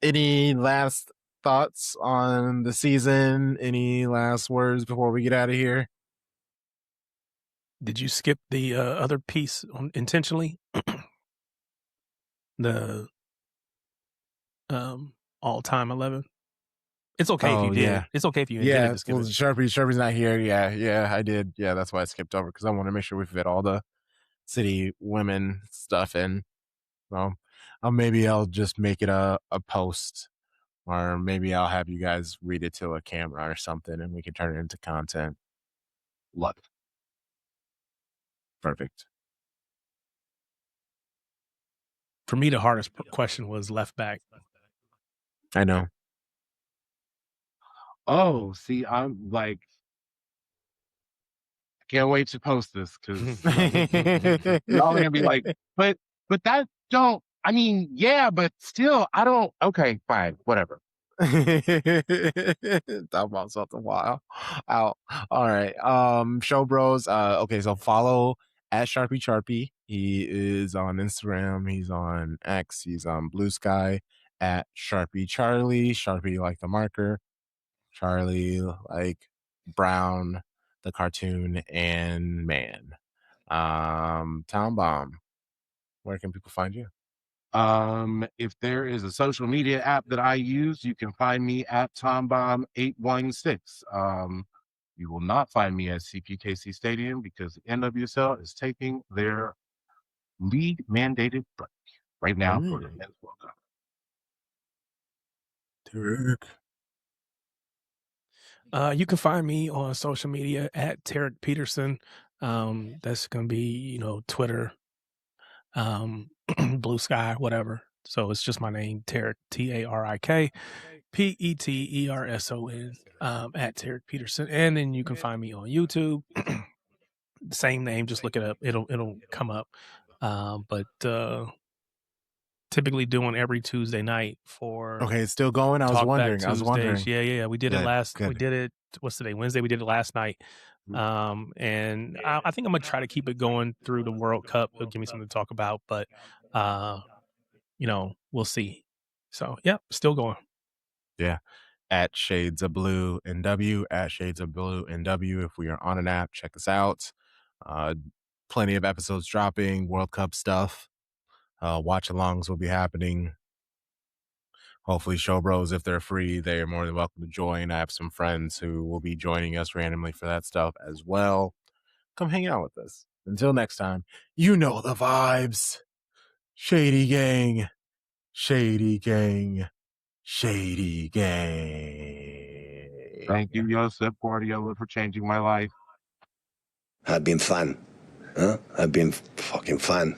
Any last thoughts on the season? Any last words before we get out of here? Did you skip the other piece intentionally? The all-time 11. It's okay if you did. Yeah. It's okay if you intended to skip well, it. Sharpie's not here. Yeah, I did. Yeah, that's why I skipped over because I want to make sure we fit all the city women stuff in. So maybe I'll just make it a post, or maybe I'll have you guys read it to a camera or something, and we can turn it into content. Love it. Perfect. For me, the hardest question was left back. I know. Oh, see, I'm like, I can't wait to post this because y'all are gonna be like, but that don't. I mean, yeah, but still, I don't. Okay, fine, whatever. Talk about something wild. Out. All right. Show Bros. Okay, so follow at Sharpie. He is on Instagram. He's on X. He's on Blue Sky at Sharpie Charlie. Sharpie like the marker. Charlie like Brown, the cartoon, and man. Town Bomb. Where can people find you? If there is a social media app that I use, you can find me at TomBomb816. You will not find me at CPKC Stadium because NWSL is taking their league mandated break right now for the Men's World Cup. Derek. You can find me on social media at Tarek Peterson. That's gonna be, Twitter, Blue Sky, whatever. So it's just my name, Tarek, TARIK, PETERSON, at Tarek Peterson. And then you can find me on YouTube. Same name, just look it up. It'll come up. But typically doing every Tuesday night for. Okay, it's still going. I was wondering. Yeah. We did it last. Good. We did it. What's today? Wednesday. We did it last night. And I think I'm gonna try to keep it going through the World Cup. It'll give me something to talk about, but we'll see. So yeah, still going. Yeah. At Shades of Blue NW, at Shades of Blue NW. If we are on an app, check us out. Plenty of episodes dropping, World Cup stuff. Watch alongs will be happening. Hopefully, Show Bros, if they're free, they are more than welcome to join. I have some friends who will be joining us randomly for that stuff as well. Come hang out with us. Until next time, you know the vibes. Shady gang. Shady gang. Shady gang. Thank you, Pep Guardiola, for changing my life. I've been fun. Huh? I've been fucking fun.